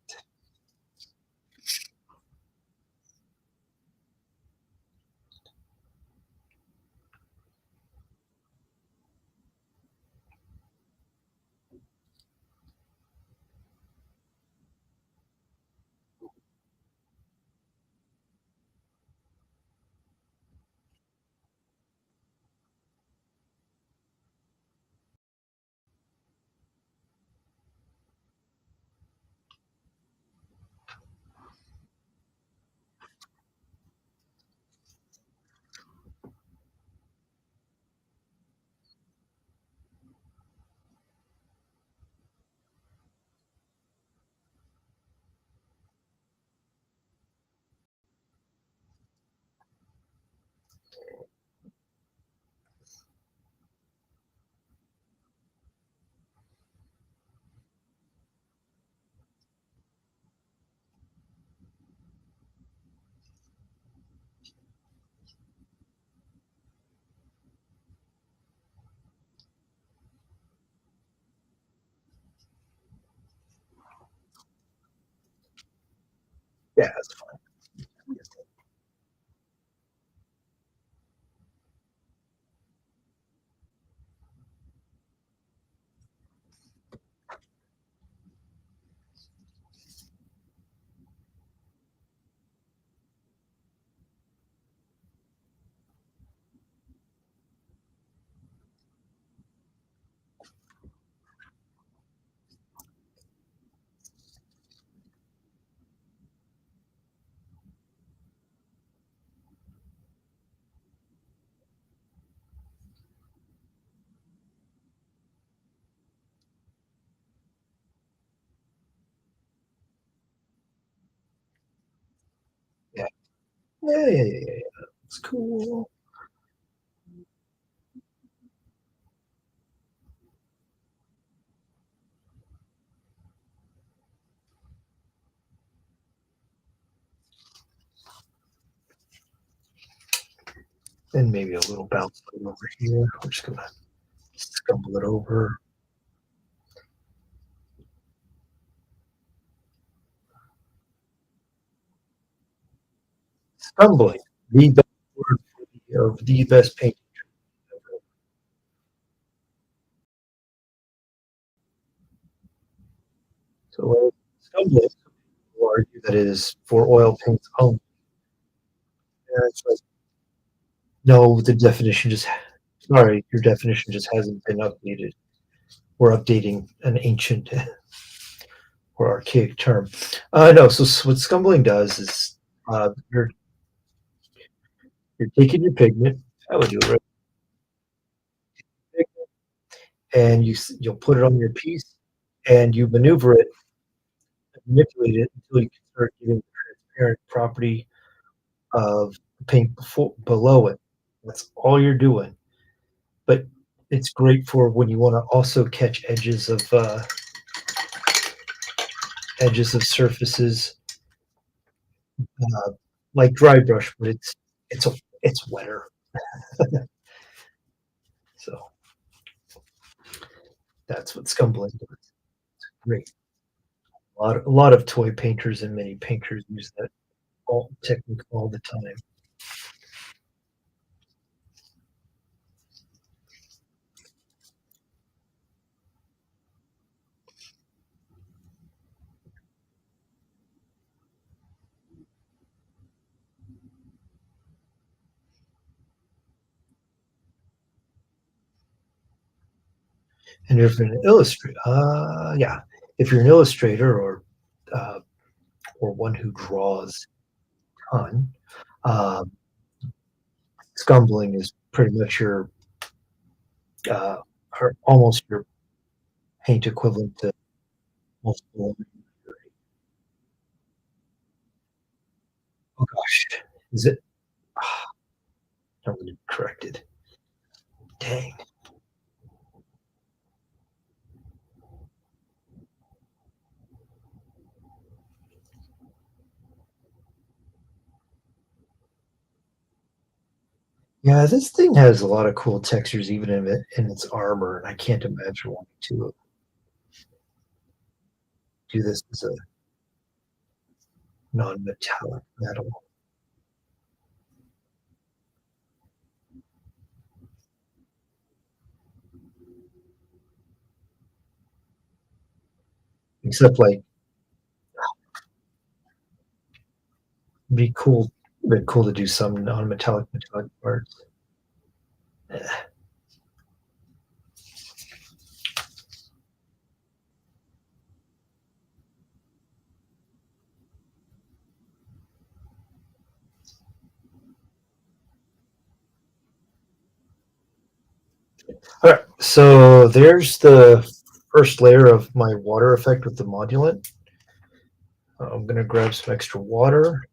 Yeah, that's fine. Yeah. Yeah. It's cool. And maybe a little bounce light over here. We're just gonna scumble it over. Scumbling, the best word for the best paint ever. So scumbling, will argue that it is for oil paints only. And it's like, no, the definition just sorry, your definition just hasn't been updated. We're updating an ancient or archaic term. No, so what scumbling does is uh, you're you're taking your pigment. I would do it right, and you'll put it on your piece, and you maneuver it, manipulate it until you can start getting the transparent property of paint below it. That's all you're doing. But it's great for when you want to also catch edges of surfaces uh, like dry brush, but it's a, it's wetter. So that's what scumbling does. Great. A lot of toy painters and mini painters use that all technique all the time. And if you're an illustrator, yeah, if you're an illustrator uh, or one who draws a ton, um, scumbling is pretty much your uh, almost your paint equivalent to multiple. Oh gosh, is it? I'm going to be corrected. Dang. Yeah, this thing has a lot of cool textures, even in its armor, and I can't imagine wanting to do this as a non-metallic metal. Except, like, be cool, been cool to do some non-metallic metallic parts. Eh. All right, so there's the first layer of my water effect with the modulant. I'm gonna grab some extra water,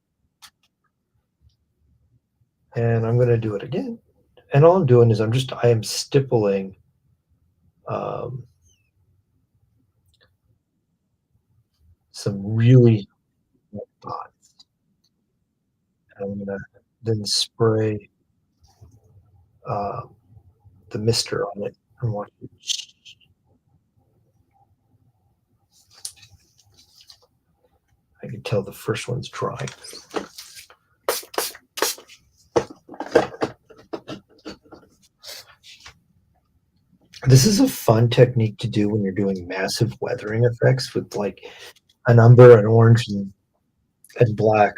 and I'm gonna do it again. And all I'm doing is I am stippling um, some really wet dots. I'm gonna then spray uh, the mister on it and watch it. I can tell the first one's dry. This is a fun technique to do when you're doing massive weathering effects with like an umber, an orange, and black,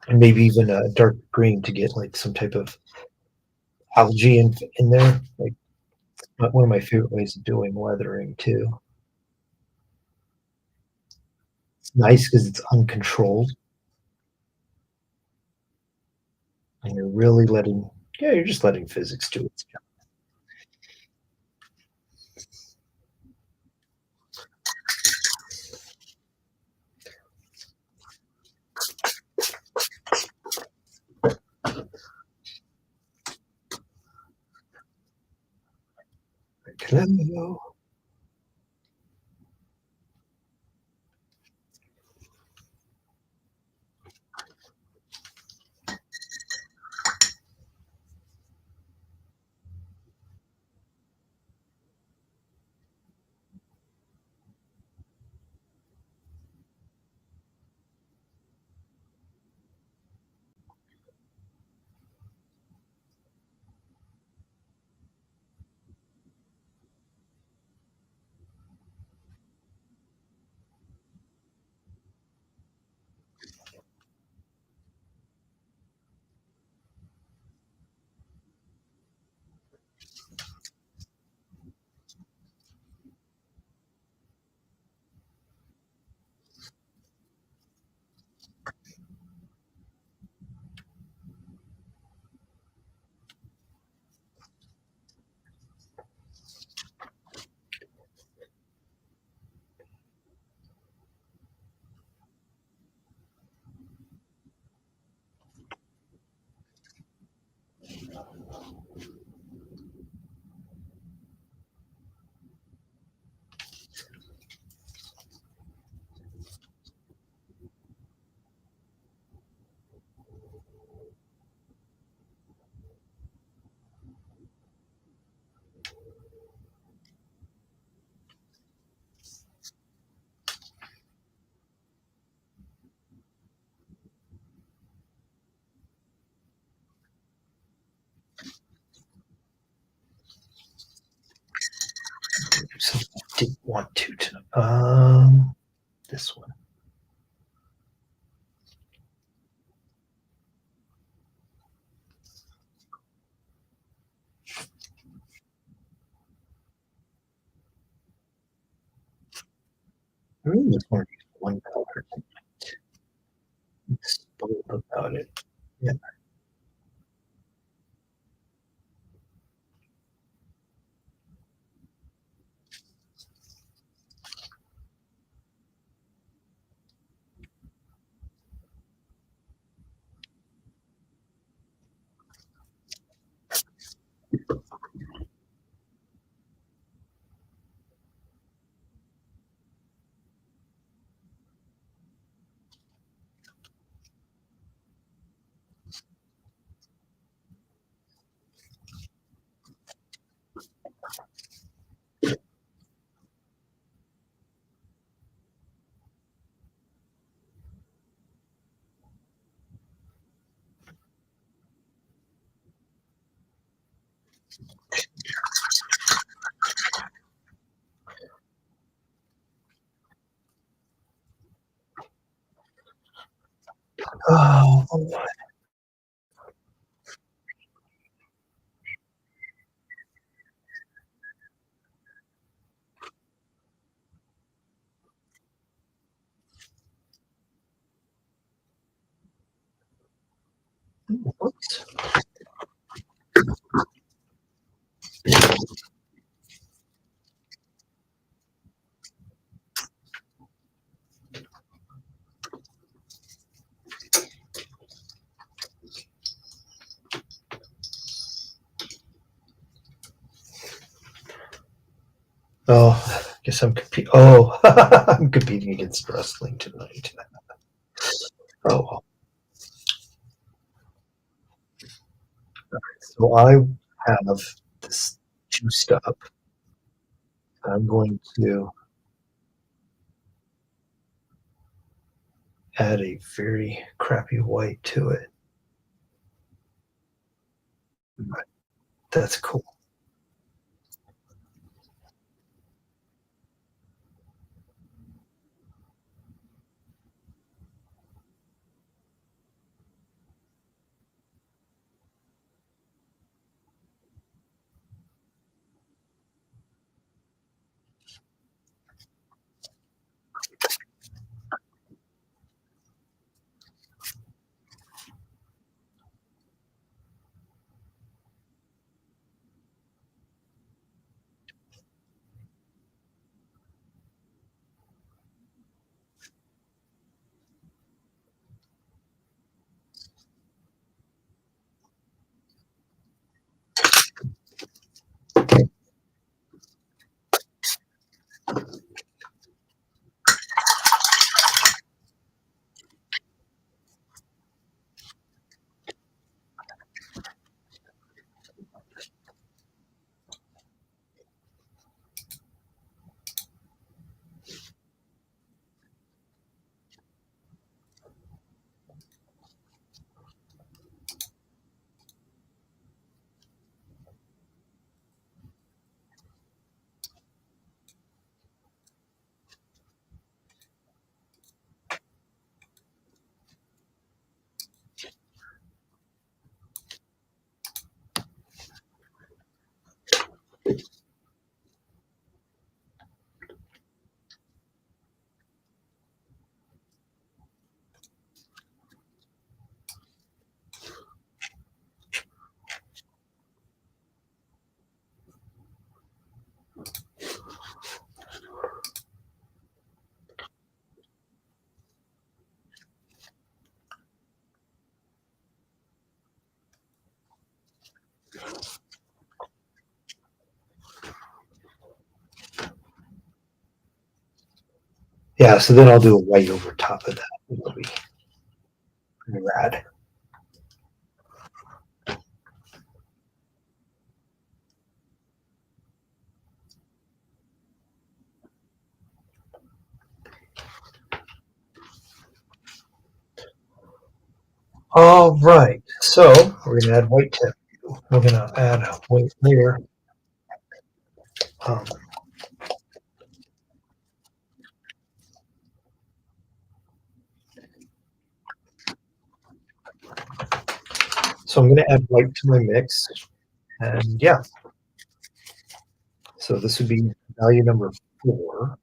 and maybe even a dark green to get like some type of algae in there. Like one of my favorite ways of doing weathering too. It's nice because it's uncontrolled and you're really letting yeah, you're just letting physics do its job. Hello. didn't want to. This one. I really just want to use one color. Spoiled about it. Yeah. Oh, whoops. Oh, I guess I'm competing. Oh, I'm competing against wrestling tonight. Oh, well. So I have this juiced up. I'm going to add a very crappy white to it. That's cool. Yeah, so then I'll do a white over top of that. It'll be pretty rad. All right, so we're gonna add white tip. We're gonna add a white layer. Um, So I'm going to add white to my mix. And yeah, so this would be value number 4.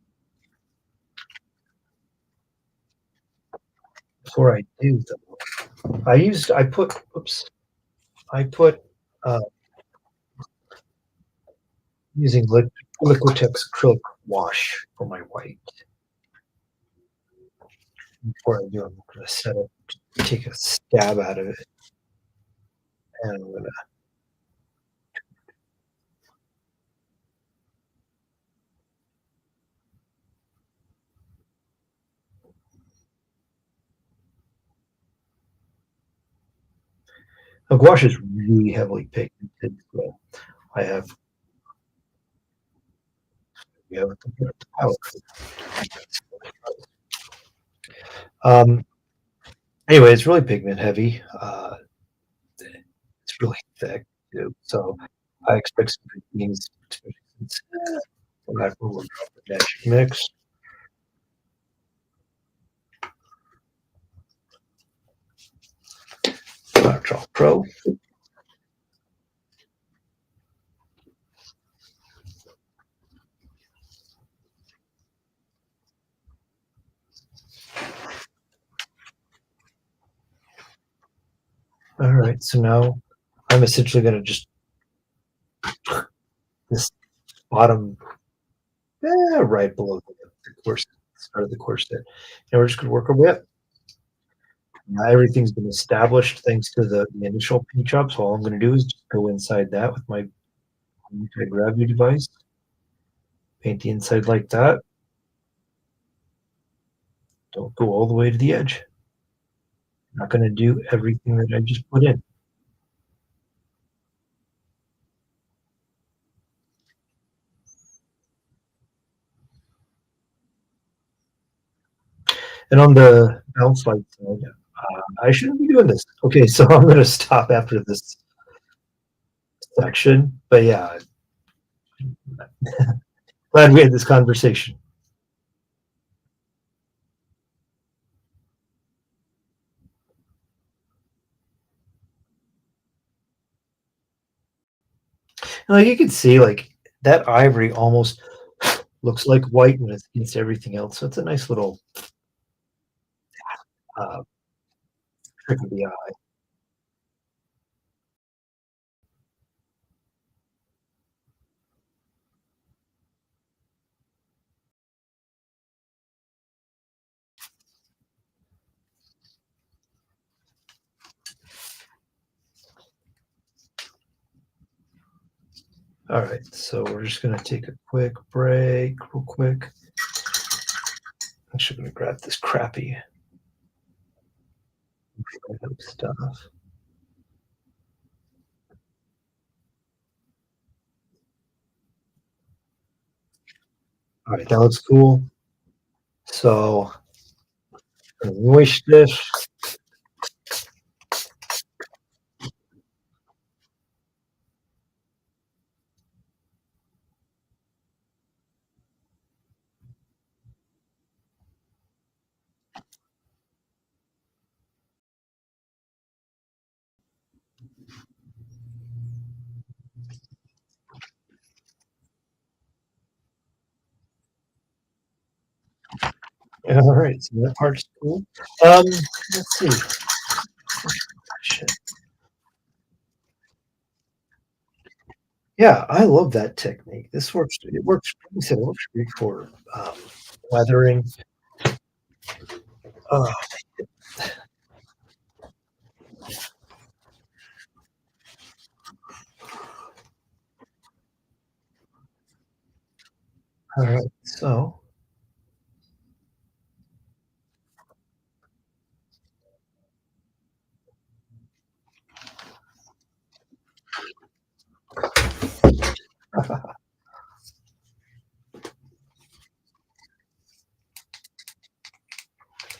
Before I do though, I put uh, using Liquitex acrylic wash for my white. Before I do, I'm going to set it, take a stab out of it, and I'm going to. The gouache is really heavily pigmented, so I have we have the palette. Um, anyway, it's really pigment heavy. It's really thick too, so I expect some good things, especially since I'm not going to drop the magic mix. Drop Pro. All right, so now I'm essentially going to just this bottom, right below the corset, start of the corset, and we're just going to work our way up. Now everything's been established thanks to the initial paint job. So all I'm going to do is just go inside that with my anti-gravity device, paint the inside like that. Don't go all the way to the edge. I'm not going to do everything that I just put in. And on the bounce light side, I shouldn't be doing this. Okay, so I'm going to stop after this section. But yeah, glad we had this conversation. And like you can see, like that ivory almost looks like white when it's against everything else. So it's a nice little uh, trick of the eye. All right, so we're just going to take a quick break, real quick. I'm actually going to grab this crappy stuff. All right, that looks cool. So, moist this. All right, so that part's cool. Let's see. Shit. Yeah, I love that technique. This works. It works. Like you said, it works great for weathering. Uh, all right, so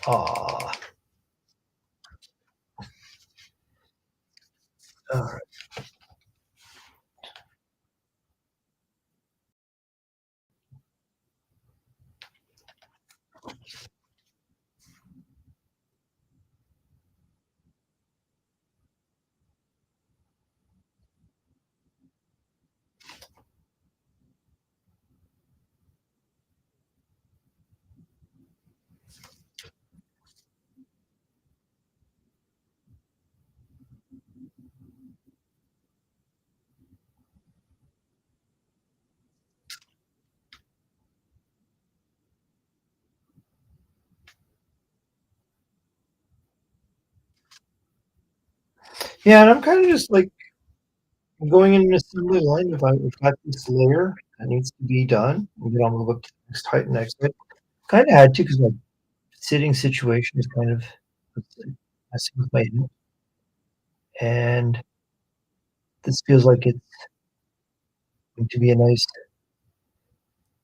ah, all right. Yeah, and I'm kind of just like going in an assembly line. If I've got this layer that needs to be done, and then I'll move up to the next height, next height. Kind of had to because my sitting situation is kind of messing with my head, and this feels like it's going to be a nice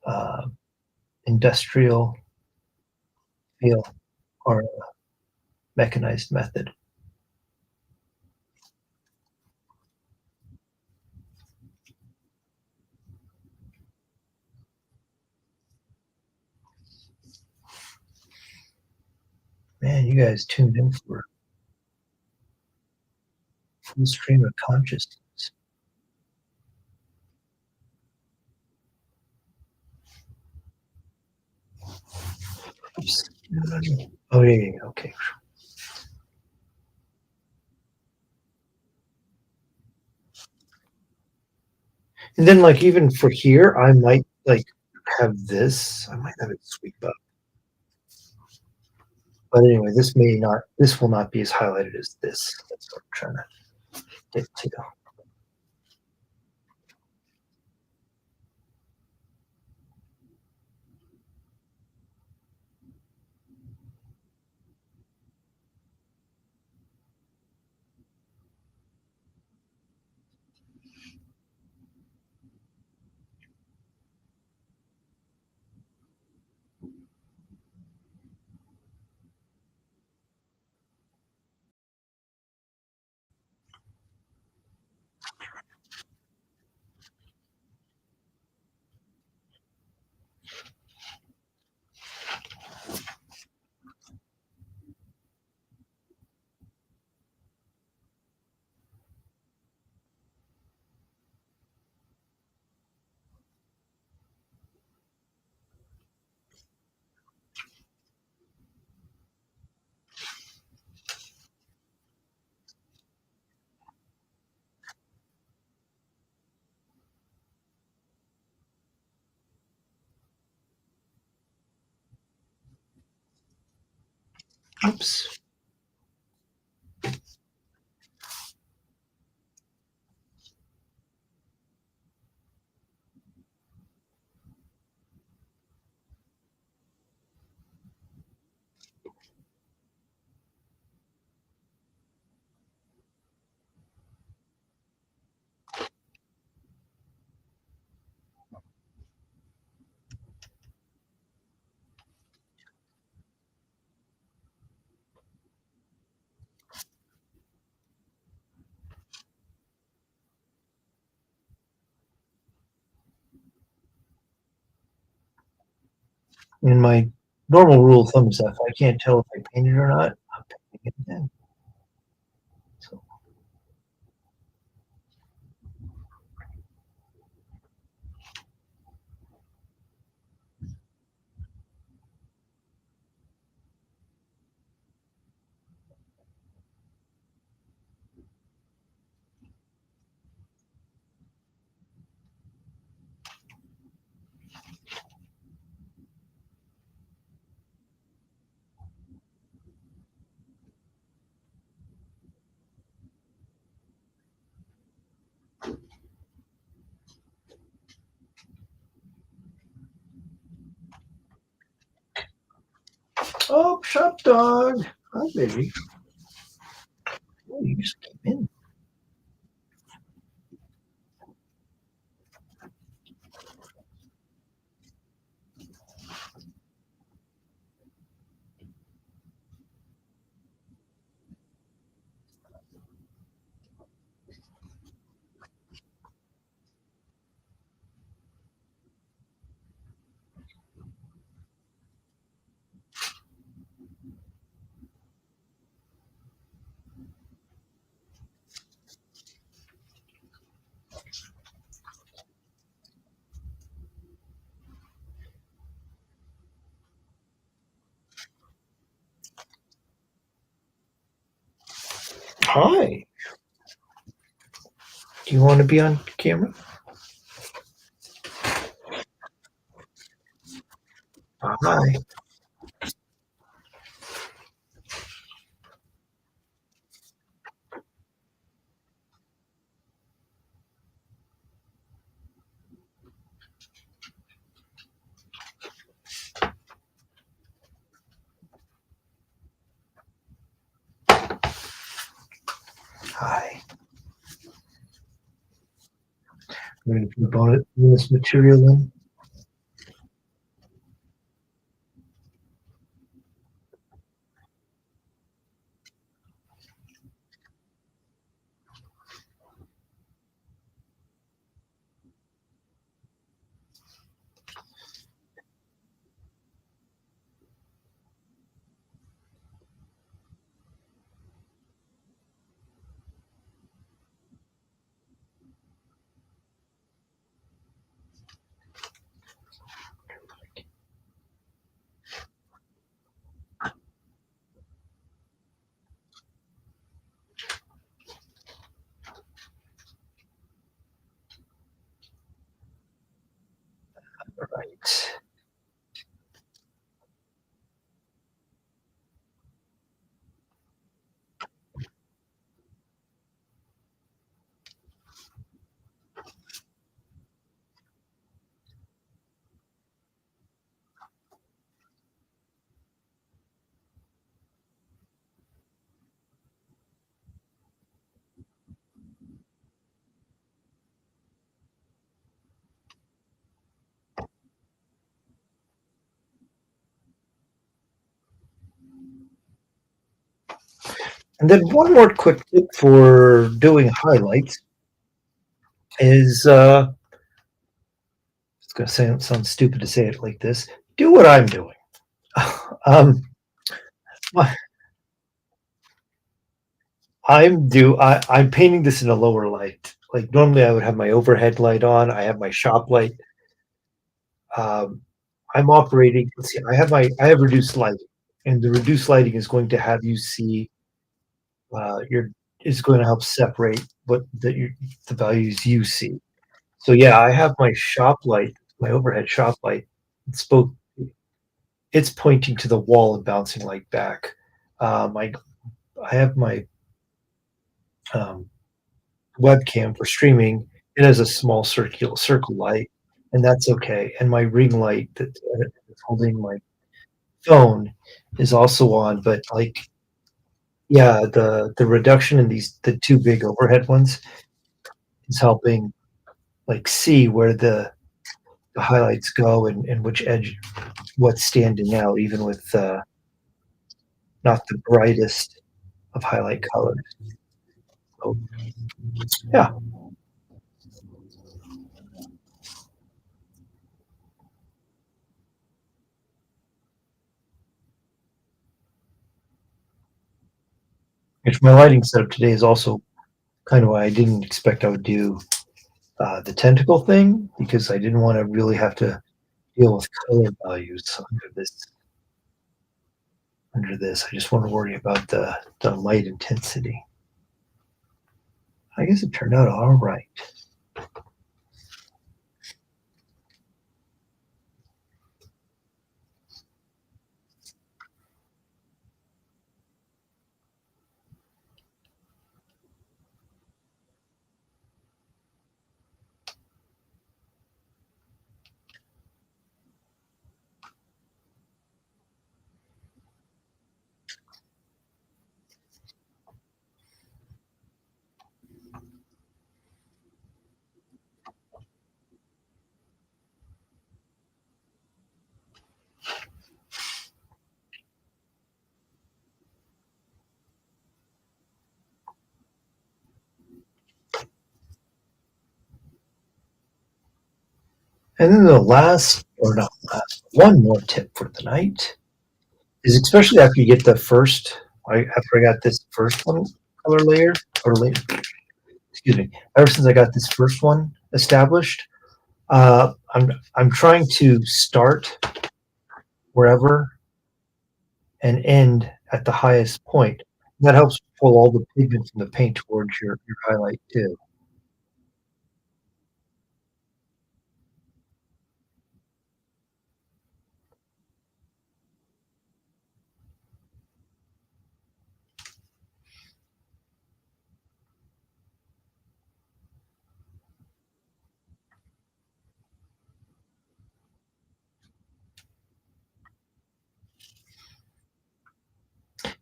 uh, industrial feel or mechanized method. Man, you guys tuned in for full stream of consciousness. Oops. Oh, yeah, yeah, yeah, okay. And then, like, even for here, I might like have this. I might have it sweep up. But anyway, this may not. This will not be as highlighted as this. That's what I'm trying to get to. Oops. And my normal rule of thumb is that if I can't tell if I painted or not, I'm painting it again. So, oh, shop dog. Hi, baby. Oh, you just came in. Hi. Do you want to be on camera? Hi. Hi. I'm going to put bonus material in. All right. And then one more quick tip for doing highlights is it's going to sound stupid to say it like this. Do what I'm doing. um, I'm painting this in a lower light. Like normally I would have my overhead light on. I have my shop light. Um, I'm operating. Let's see. I have reduced lighting, and the reduced lighting is going to have you see your is going to help separate the values you see. So yeah, I have my shop light, my overhead shop light. It's both. It's pointing to the wall and bouncing light back. My I have my um, webcam for streaming. It has a small circle light, and that's okay. And my ring light that's holding my phone is also on, but like yeah, the reduction in the two big overhead ones is helping like see where the highlights go and which edge what's standing out, even with not the brightest of highlight colors. So yeah, which my lighting setup today is also kind of why I didn't expect I would do the tentacle thing because I didn't want to really have to deal with color values under this. I just want to worry about the light intensity. I guess it turned out all right. And then the last, or not last, one more tip for the night is especially after you get the first, after I got this first one color layer, or layer, excuse me, ever since I got this first one established, I'm trying to start wherever and end at the highest point. That helps pull all the pigment from the paint towards your highlight too.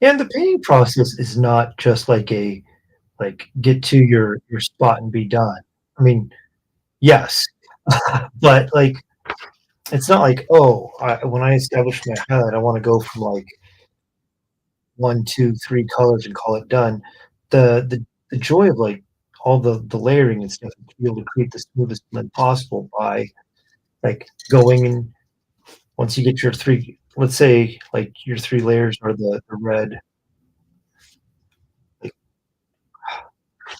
And the painting process is not just like a like get to your spot and be done. I mean, yes, but like it's not like, oh, when I establish my highlight, I want to go from like one, two, three colors and call it done. The joy of like all the layering and stuff to be able to create the smoothest blend possible by like going in once you get your three, let's say like your three layers are the red, like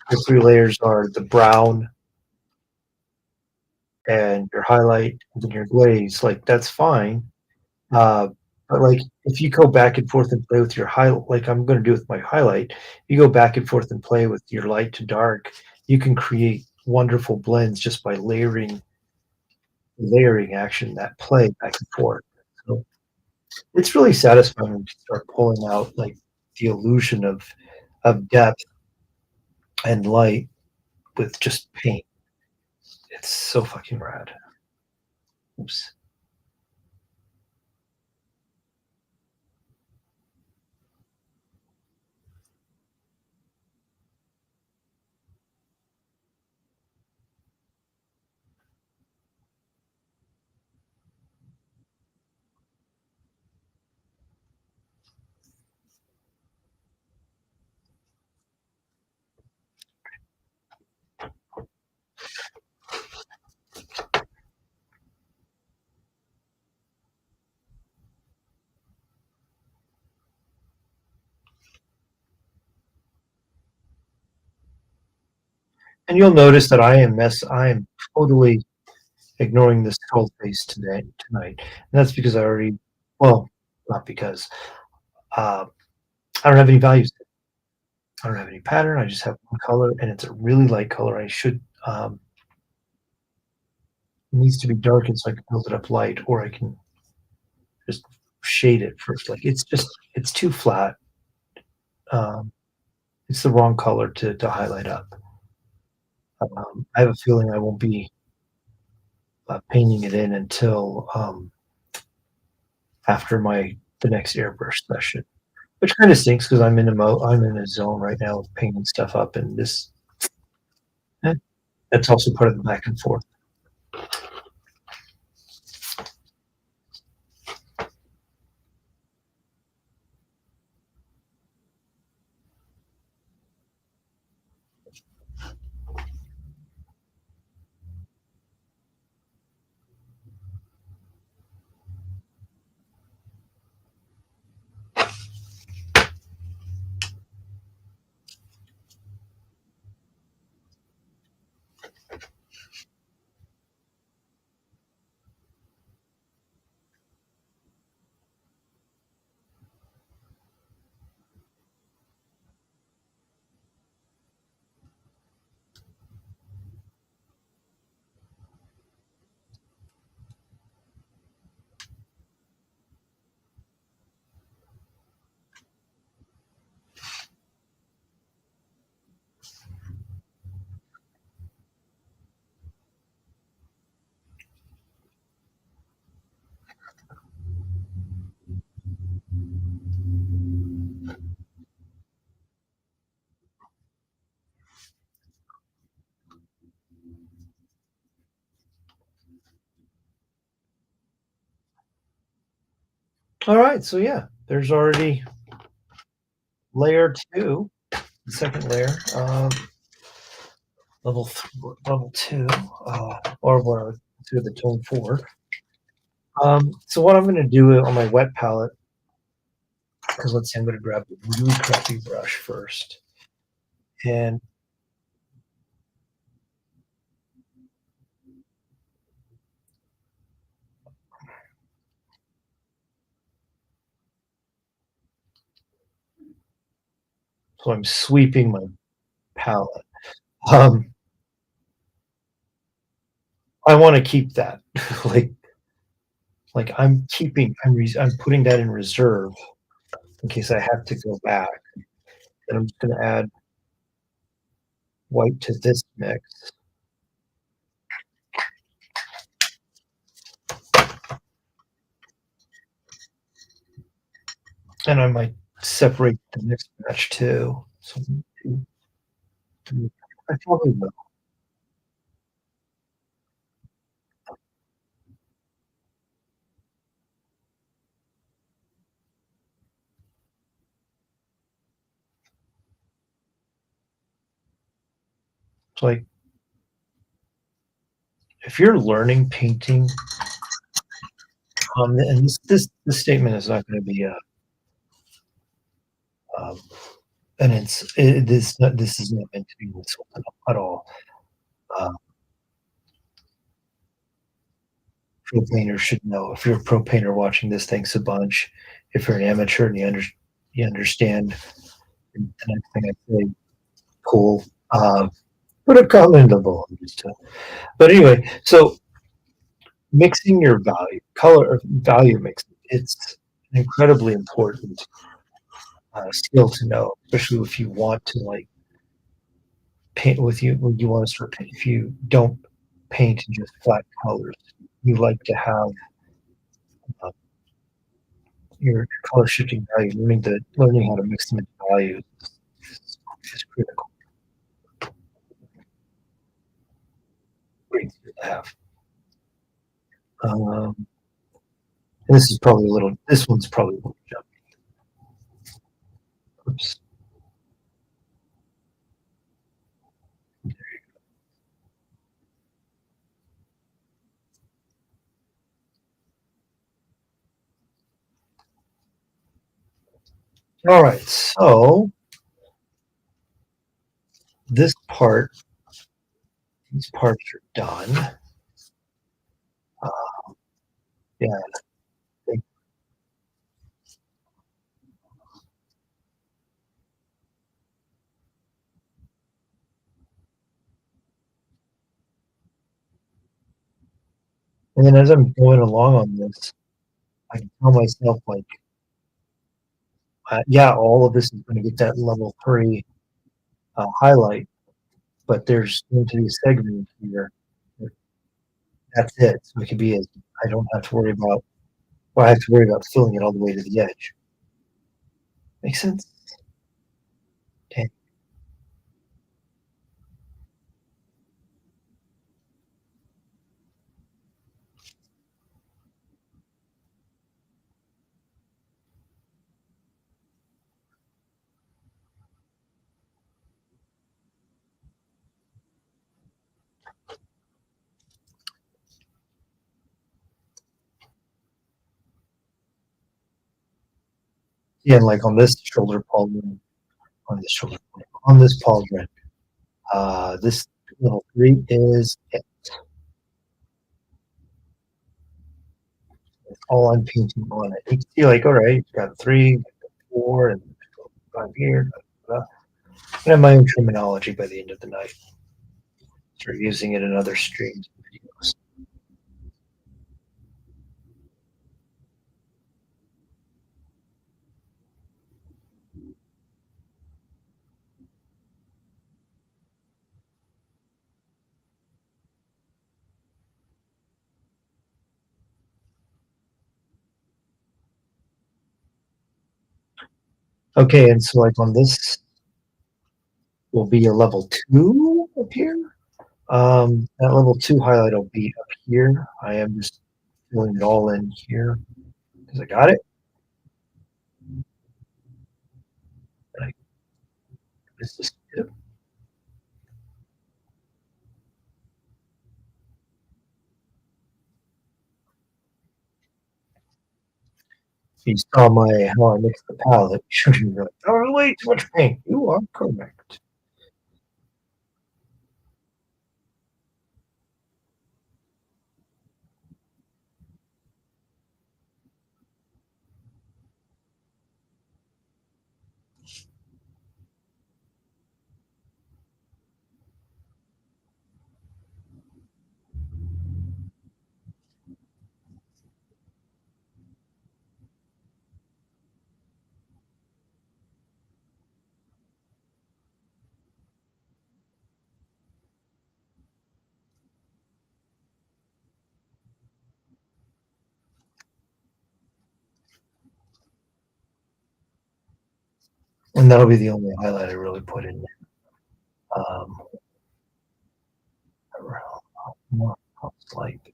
your three layers are the brown and your highlight and then your glaze, like that's fine. Uh, but like if you go back and forth and play with your highlight, like I'm going to do with my highlight, you go back and forth and play with your light to dark, you can create wonderful blends just by layering action that play back and forth. So it's really satisfying when you start pulling out like the illusion of depth and light with just paint. It's so fucking rad. Oops. And you'll notice that I am totally ignoring this skull face tonight. And that's because I already, well, not because, uh, I don't have any values. I don't have any pattern. I just have one color, and it's a really light color. I should, it needs to be darkened so I can build it up light, or I can just shade it first. Like it's just, it's too flat. Um, it's the wrong color to highlight up. I have a feeling I won't be painting it in until after the next airbrush session. Which kind of stinks because I'm in a zone right now of painting stuff up, and this eh, that's also part of the back and forth. All right, so yeah, there's already layer two, the second layer, level two, or what I would consider the tone four. So what I'm going to do on my wet palette, because let's say I'm going to grab a really crappy brush first, and so I'm sweeping my palette. Um, I want to keep that, like I'm putting that in reserve in case I have to go back. And I'm just going to add white to this mix, and I might separate the next batch too. So, I probably will. It's like if you're learning painting, and this statement is not going to be a, um, and this is not meant to be insulting at all. Uh, Pro painters should know. If you're a pro painter watching this, thanks a bunch. If you're an amateur and you understand the next thing I say, cool. Put a comment below. But anyway, so mixing your value, color or value mixing, it's an incredibly important skill to know, especially if you want to like paint with you when you want to start paint. If you don't paint in just flat colors, you like to have uh, your color shifting value. Learning how to mix them into values is critical. Great skill to have. Um, and this is probably a little. This one's probably a little jumpy. Oops. All right, so this part, these parts are done. Uh, yeah, and then as I'm going along on this, I can tell myself like, yeah, all of this is going to get that level 3 highlight, but there's going to be segments here. That's it. So it could be as I don't have to worry about. Well, I have to worry about filling it all the way to the edge. Makes sense. Okay. Yeah, and like on this shoulder pauldron, on this shoulder, on this pauldron, this level 3 is it. It's all I'm painting on it. You can see like, all right, you got 3, 4, and 5 here. Blah, blah. I have my own terminology by the end of the night. Start using it in other streams and videos. Okay, and so like on this will be a level 2 up here. That level 2 highlight will be up here. I am just filling it all in here because I got it. And I, this is it. You saw my how I mixed the palette. You were like, oh, way too much paint. You are correct. And that'll be the only highlight I really put in there. um, around more like,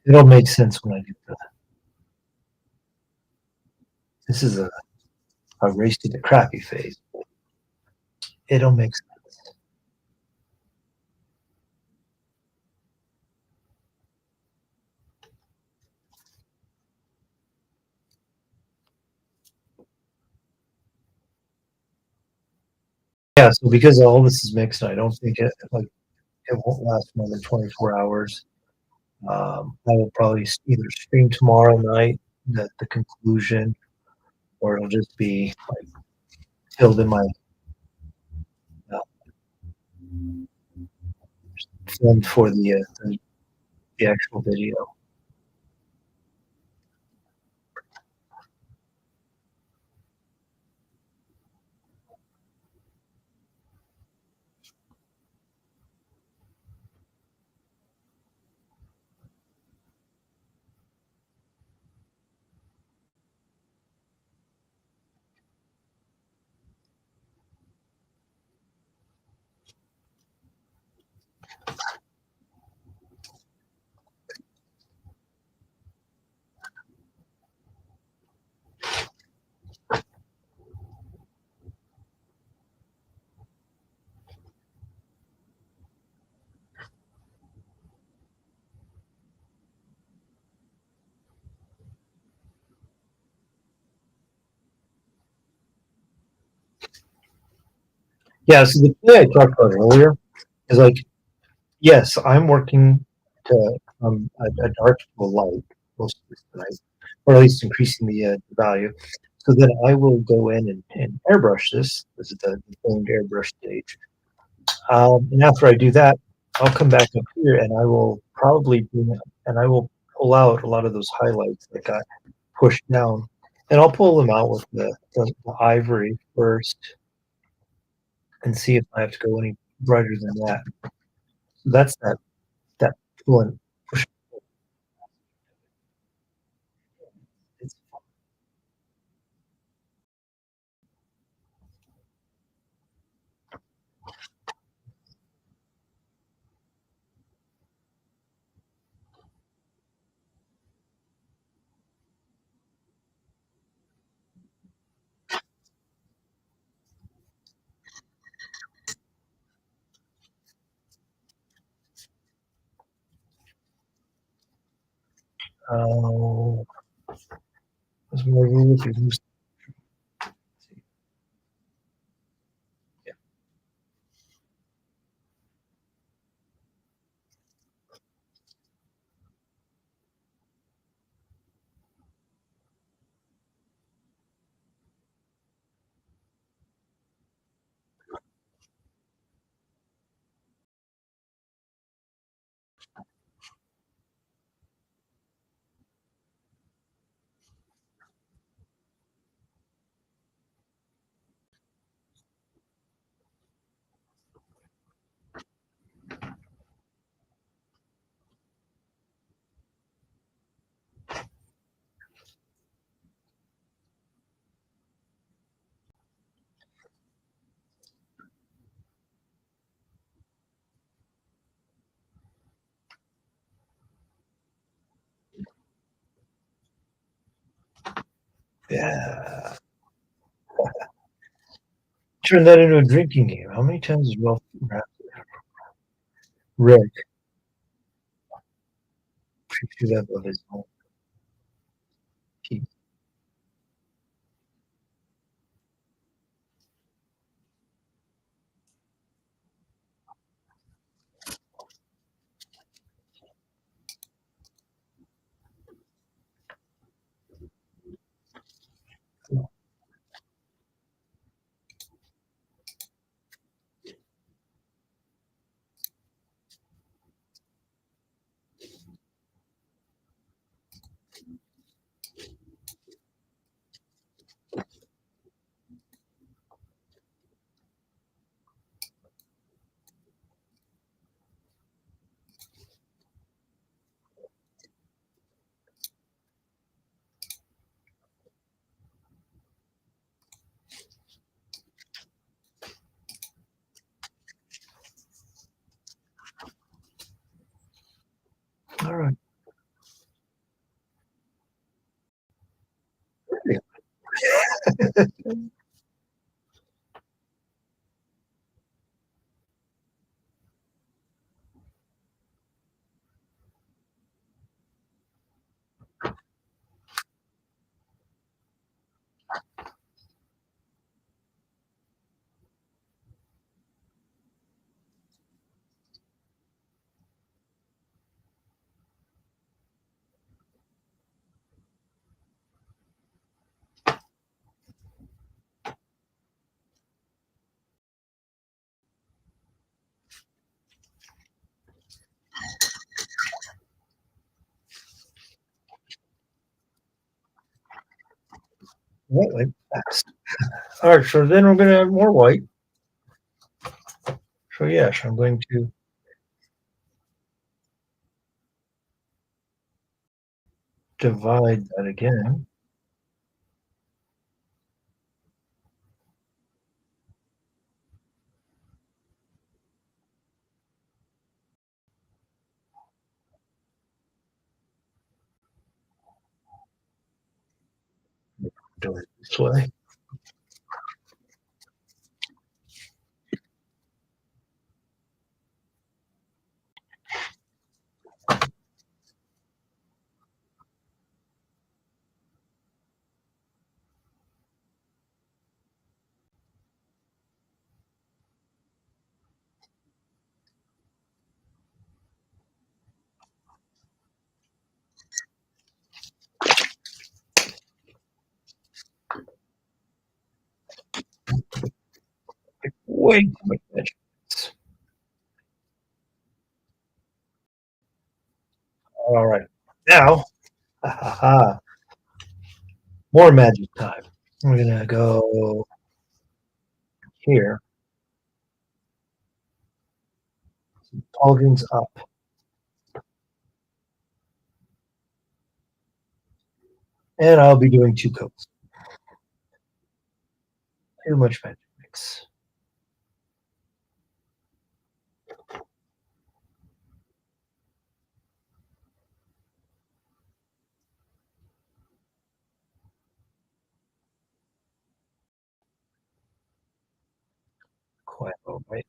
it'll make sense when I get the. This is a race to the crappy phase. It'll make sense. Yeah, so because all this is mixed, I don't think it won't last more than 24 hours. I will probably either stream tomorrow night the conclusion, or it'll just be like filled in my uh, filmed for the actual video. Yeah, so the thing I talked about earlier is like, yes, I'm working to a dark to a light most of the time, or at least increasing the value. So then I will go in and airbrush this. This is the filmed airbrush stage. And after I do that, I'll come back up here and I will probably bring it, and I will pull out a lot of those highlights that got pushed down, and I'll pull them out with the ivory first and see if I have to go any brighter than that. So that's that pull and push. It's, oh, there's more room if you lose. Yeah, turn that into a drinking game. How many times has Rick picked it up of his own piece? What went fast? All right, so then we're going to add more white. So yes, I'm going to divide that again. Do it this way. Way too much magic. All right. Now, ha, ha, ha, more magic time. We're going to go here. Pauldron's up. And I'll be doing 2 coats. Too much magic mix. Quite all right.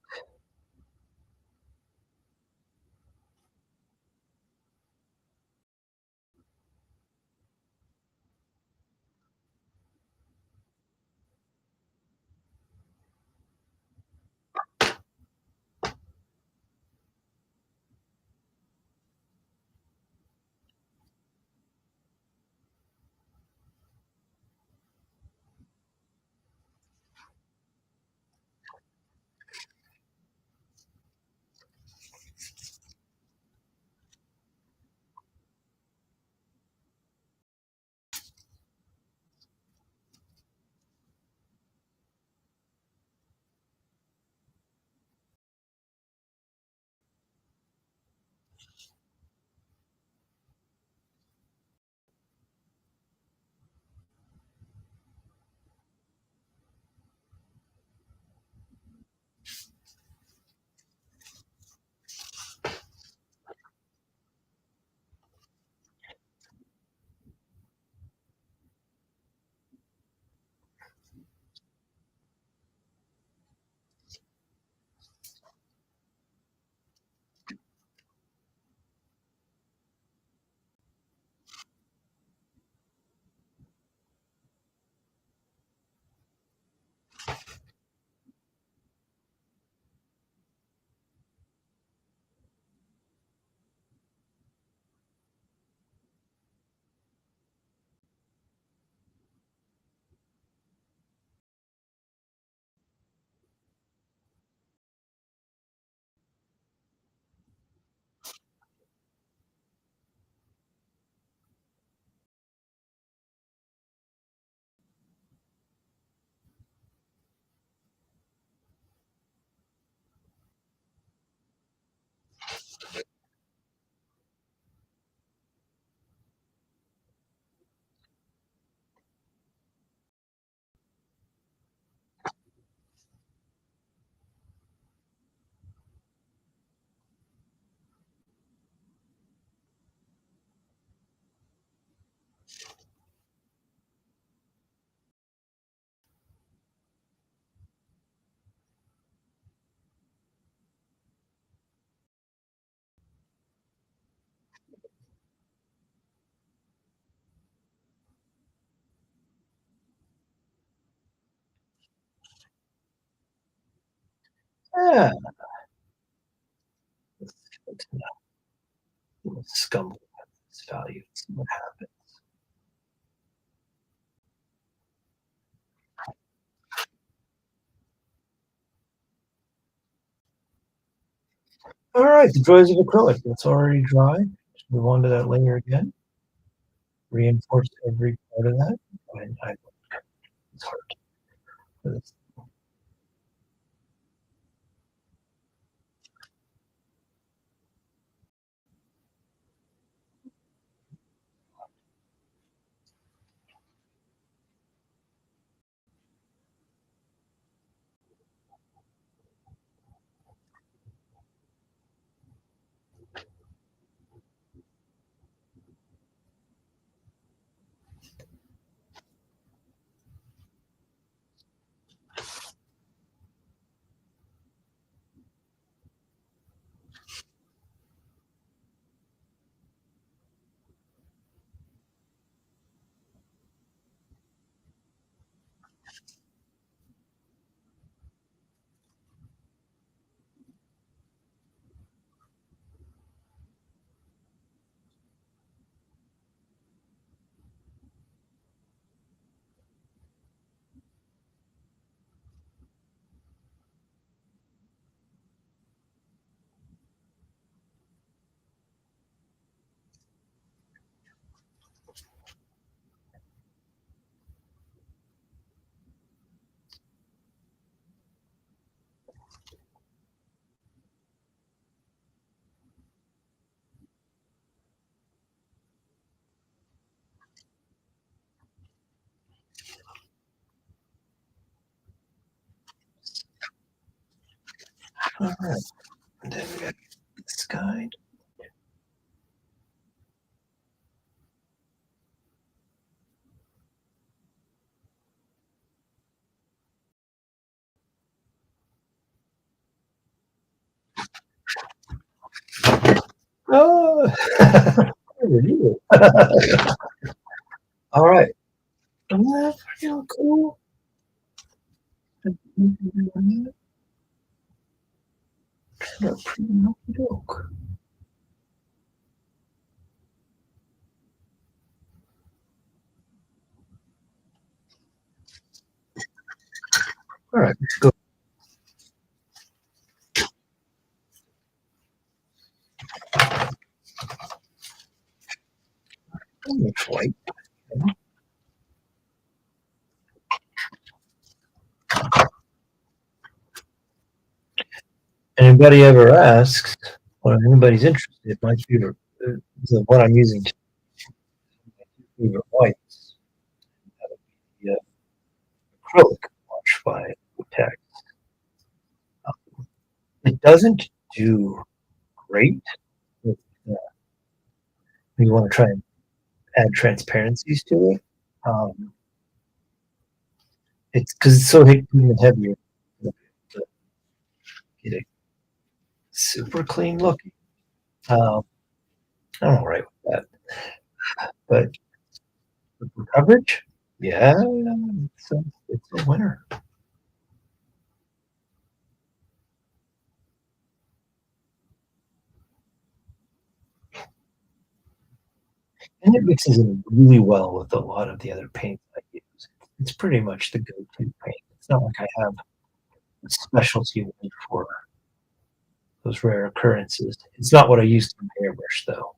Yeah, let's go to the little scum value. See what happens. All right, the joys of acrylic. That's already dry. Just move on to that layer again. Reinforce every part of that. I it's hard. But it's, all right. And then we got this guy. Oh, you. All right. Doesn't that feel cool? Kind of pretty joke. All right, let's go. Looks white. Anybody ever asks, or anybody's interested, my favorite, the one I'm using, favorite whites, the acrylic wash by Tech. It doesn't do great if you want to try and add transparencies to it. Um, it's because it's so even heavier to get it super clean looking. I'm all right with that. But for coverage, yeah, it's a winner. And it mixes in really well with a lot of the other paints I use. It's pretty much the go-to paint. It's not like I have a specialty one for those rare occurrences. It's not what I used to airbrush though.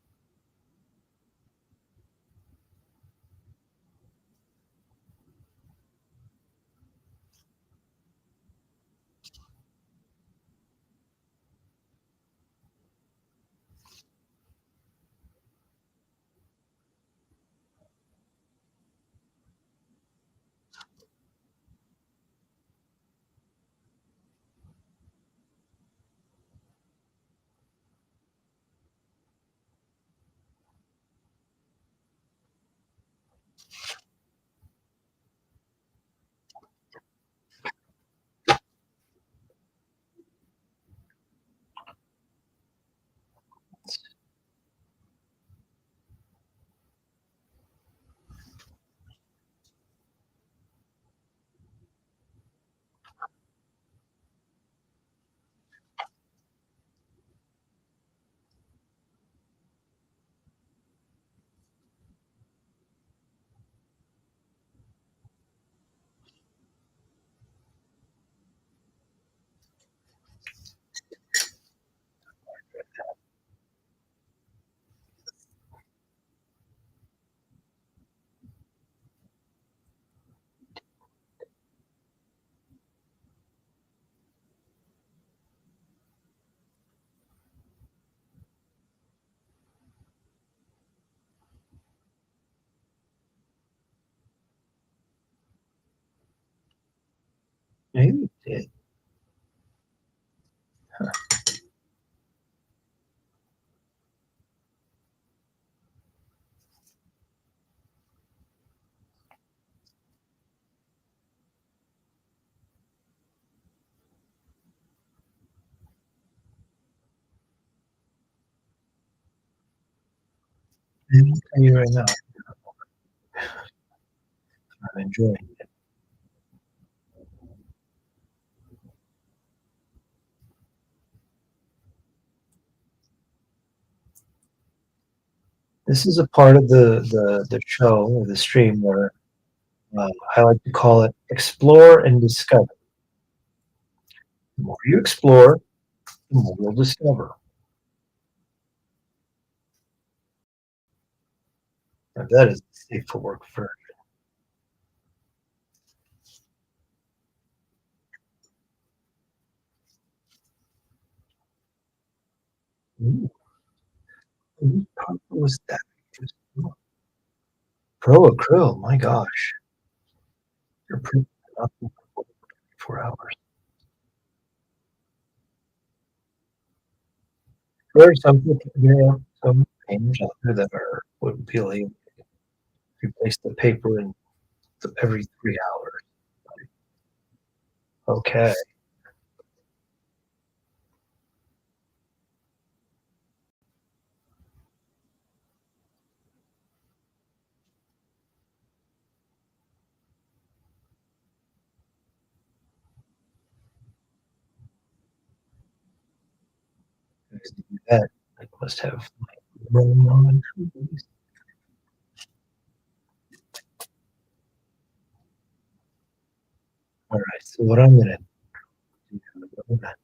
Maybe we did. I'm telling you right now, I'm enjoying it. This is a part of the show or the stream where I like to call it explore and discover. The more you explore, the more you'll discover. Now, that is safe for work for. Ooh, whose part was that? Pro acryl, my gosh. You're pretty up for 4 hours. There are some people, some painters out there that would be able to replace the paper in every 3 hours. Okay. Guys do that. I must have room on trees. All right. So what I'm gonna do, I'm not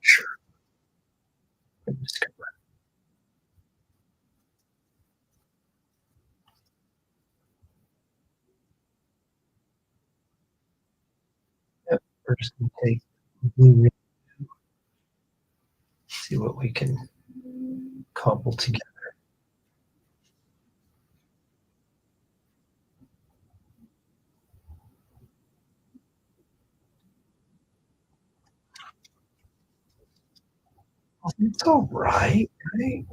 sure. I'm just gonna yep, we're just gonna take blue, see what we can cobble together. It's all right, right?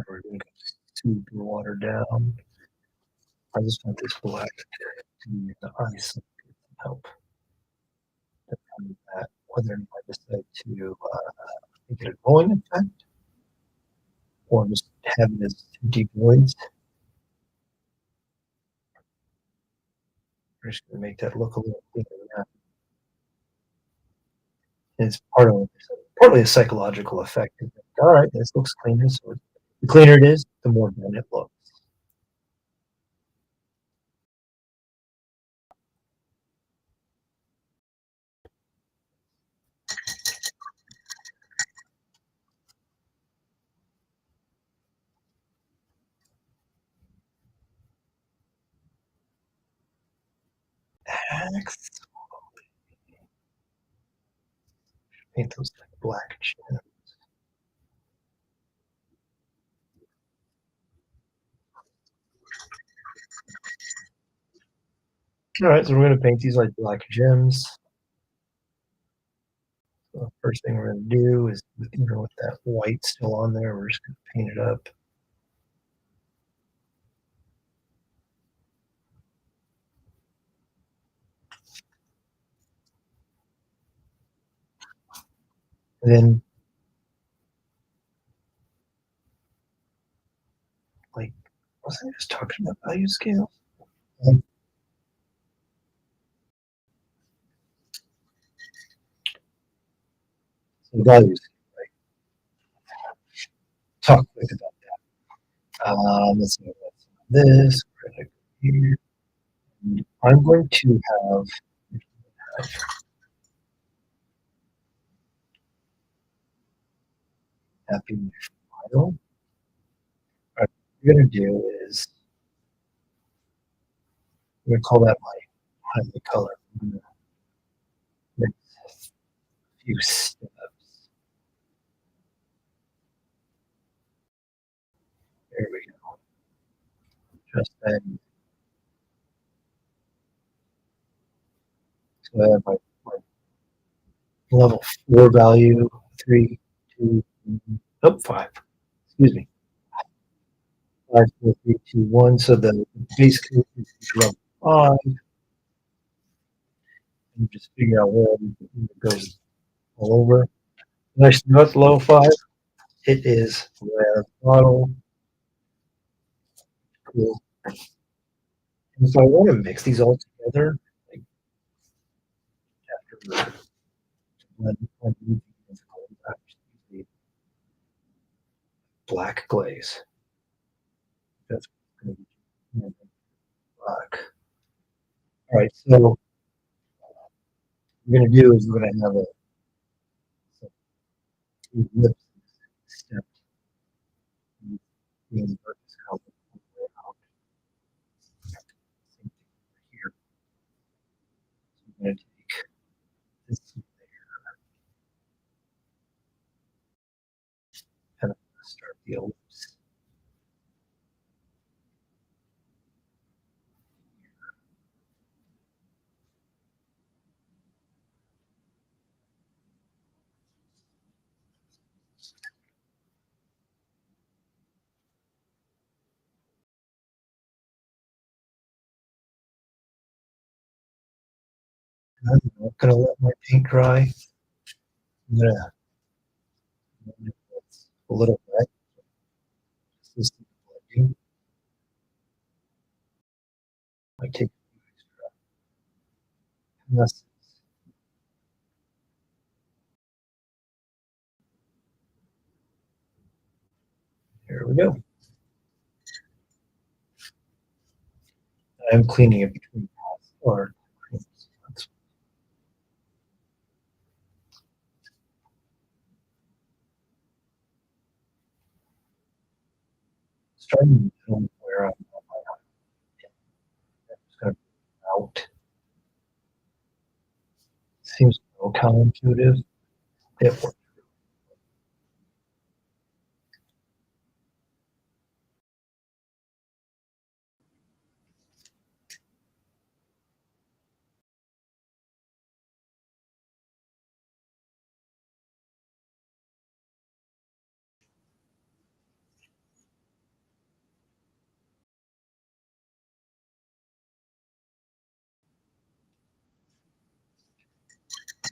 We're gonna to the water down. I just want this black to be the ice help determine that whether or not I decide to make it a glowing effect or just have it as deep voids. We're just gonna make that look a little cleaner now. It's partly a psychological effect. All right, this looks cleaner. So the cleaner it is, the more done it looks. Axe. Paint those like black chins. All right, so we're gonna paint these like black gems. So the first thing we're gonna do is, even with that white still on there, we're just gonna paint it up. And then, like, wasn't I just talking about value scales? So values. Right? Talk quick about that. Let's see what's this. Right here. I'm going to have happy file. All right, what we're going to do is I'm going to call that my highlight color. I'm going to make a few steps. There we go. Just then, so I have my level 4 value, 3, 2, oh, 5. Excuse me. 5, 4, 3, 2, 1. So the base code is level 5. And just figure out where it goes all over. Nice note, level 5. It is rare bottle. Cool. And if I want to mix these all together, like after blend black glaze. That's going to be black. All right, so what we're going to do is we're going to have a lip step in the darkest color out. Same thing here. So I'm going to take this and I'm going to start the ellipse. I'm not going to let my paint dry. I'm going to a little bit. Just blending. I take this. There we go. I'm cleaning it between paths or creams. That's starting where I'm just going to out. Seems a little counterintuitive. It works.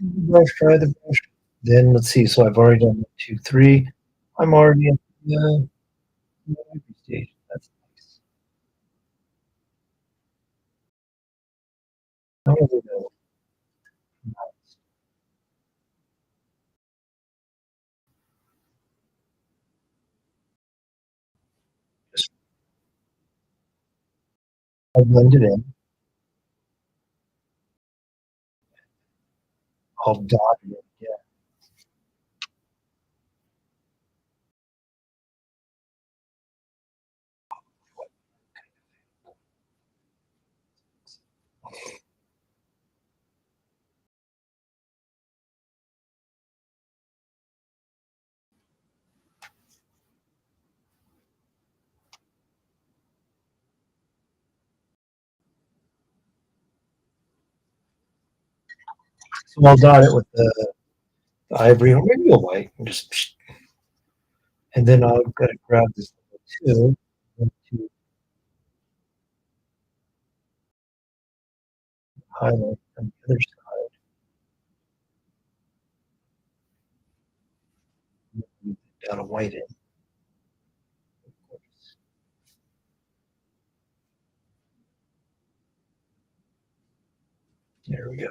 Brush, try the brush. Then let's see. So I've already done 2, 3. I'm already in the stage. That's nice. I'm going to go. Just I'll blend it in. I'll dot it in. Yeah. So I'll dot it with the ivory or maybe a white. And just and then I've got to grab this two to highlight on the other side. Down a white in. There we go.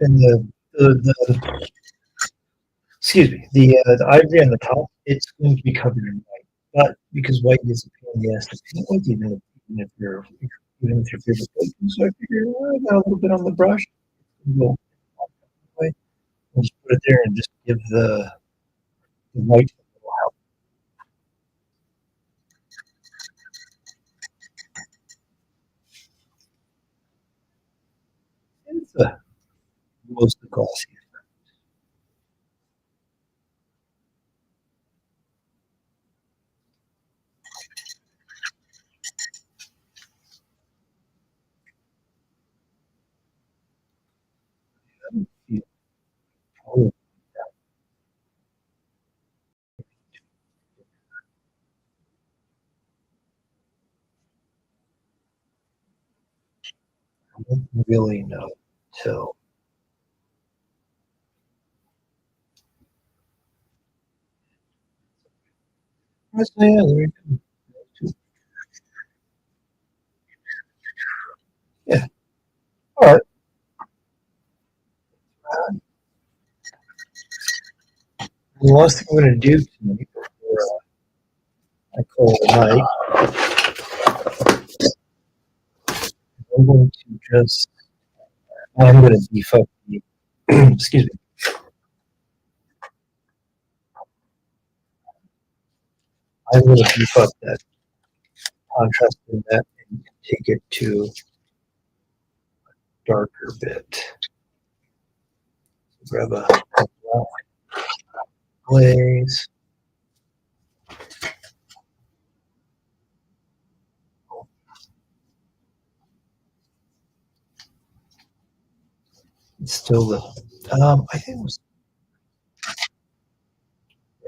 And the excuse me, the ivory on the top, it's going to be covered in white. But because white is a pain in the ass to paint with, even if your favorite color, so I figured I got a little bit on the brush, we'll we'll just put it there and just give the white a little help. It's a most glossy. You probably won't really know till. Yeah, there you go. Yeah. All right. The last thing I'm going to do tonight before I call it a night, I'm going to just, I'm going to beef up the, excuse me, I'm going to beef up that contrast in that and take it to darker bit. Grab a black glaze. It's still the, I think it was,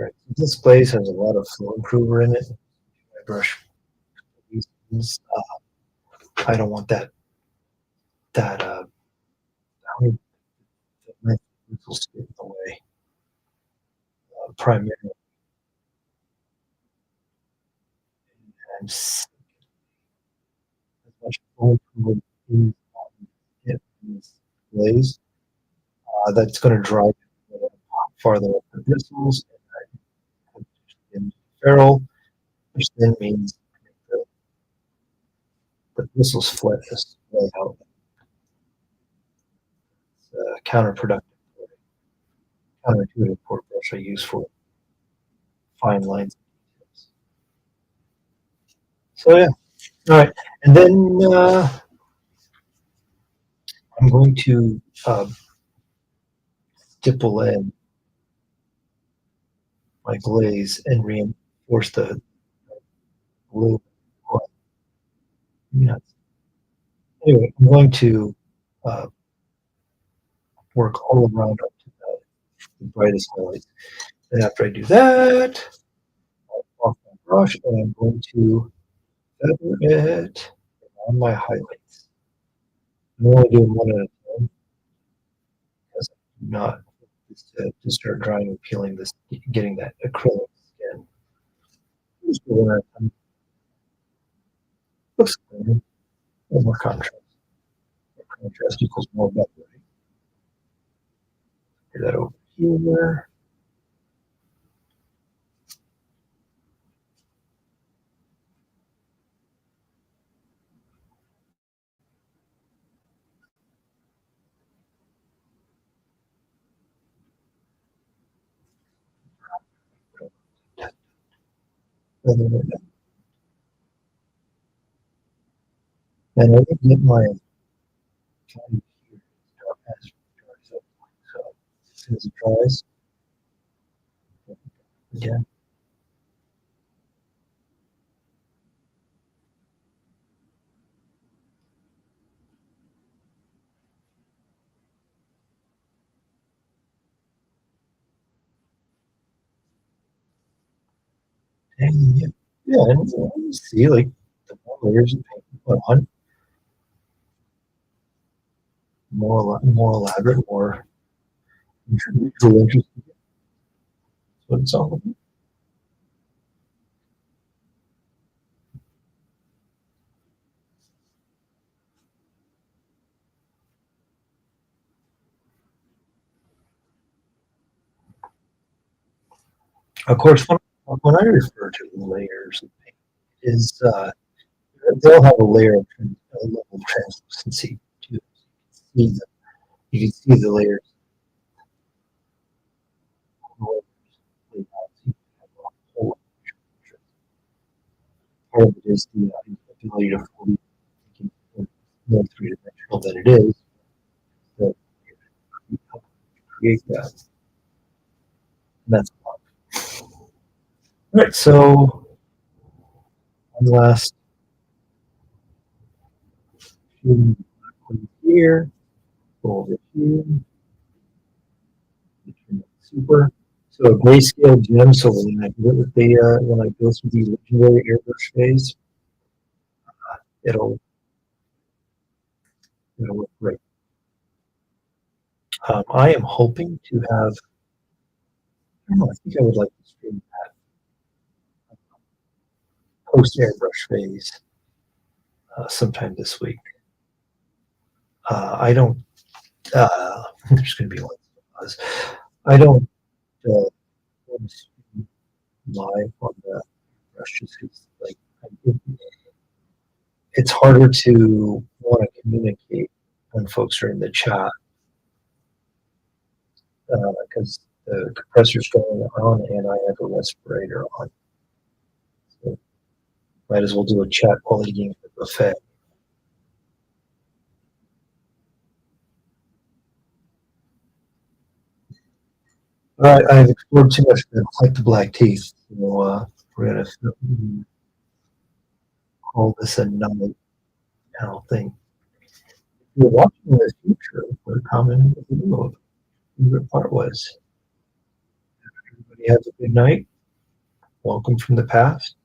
right. This glaze has a lot of flow improver in it. I brush these things. I don't want that, how many will get in the way, primarily. And as much flow improver is on it in this glaze, that's going to drive it farther up the bristles and ferrule, which then means the, the bristles flare this way out. It's counterproductive, counterintuitive port brush I use for fine lines. So yeah, all right, and then I'm going to stipple in my glaze and reinforce the blue. Yeah. Anyway, I'm going to uh, work all around up to the brightest highlights. And after I do that, I'll off my brush and I'm going to feather it on my highlights. I'm only doing one at a time because I'm not just to start drying and peeling this, getting that acrylic skin. Just do one at a time. Looks good. A little more contrast. More contrast equals more better, right? Do that over here. And then I will get my kind here as dries up. So as soon as it dries, again. And yeah, yeah, and you see like the more layers of paint you put on, more elaborate, more interesting. That's what it's all about. Of course, when I refer to layers, is they'll have a layer of a level of translucency too. You can see you can see the layers. Part of it is the ability to fully think more three dimensional than it is. That create that. And that's fun. All right. So one last few here. Go over here. Super. So a grayscale gem. So when I go through the legendary airbrush phase, it'll it'll look great. I am hoping to have. I don't know. I think I would like to stream post airbrush phase sometime this week. I don't. There's going to be lots of buzz. I don't want to stream live on the brush just because, like, it's harder to want to communicate when folks are in the chat because the compressor's going on and I have a respirator on. So might as well do a chat while eating the buffet. All right, I've explored too much, but I like the black teeth. So we're going to call this a night. I don't think. If you're watching in the future, put a comment below what your favorite part was. Everybody have a good night. Welcome from the past.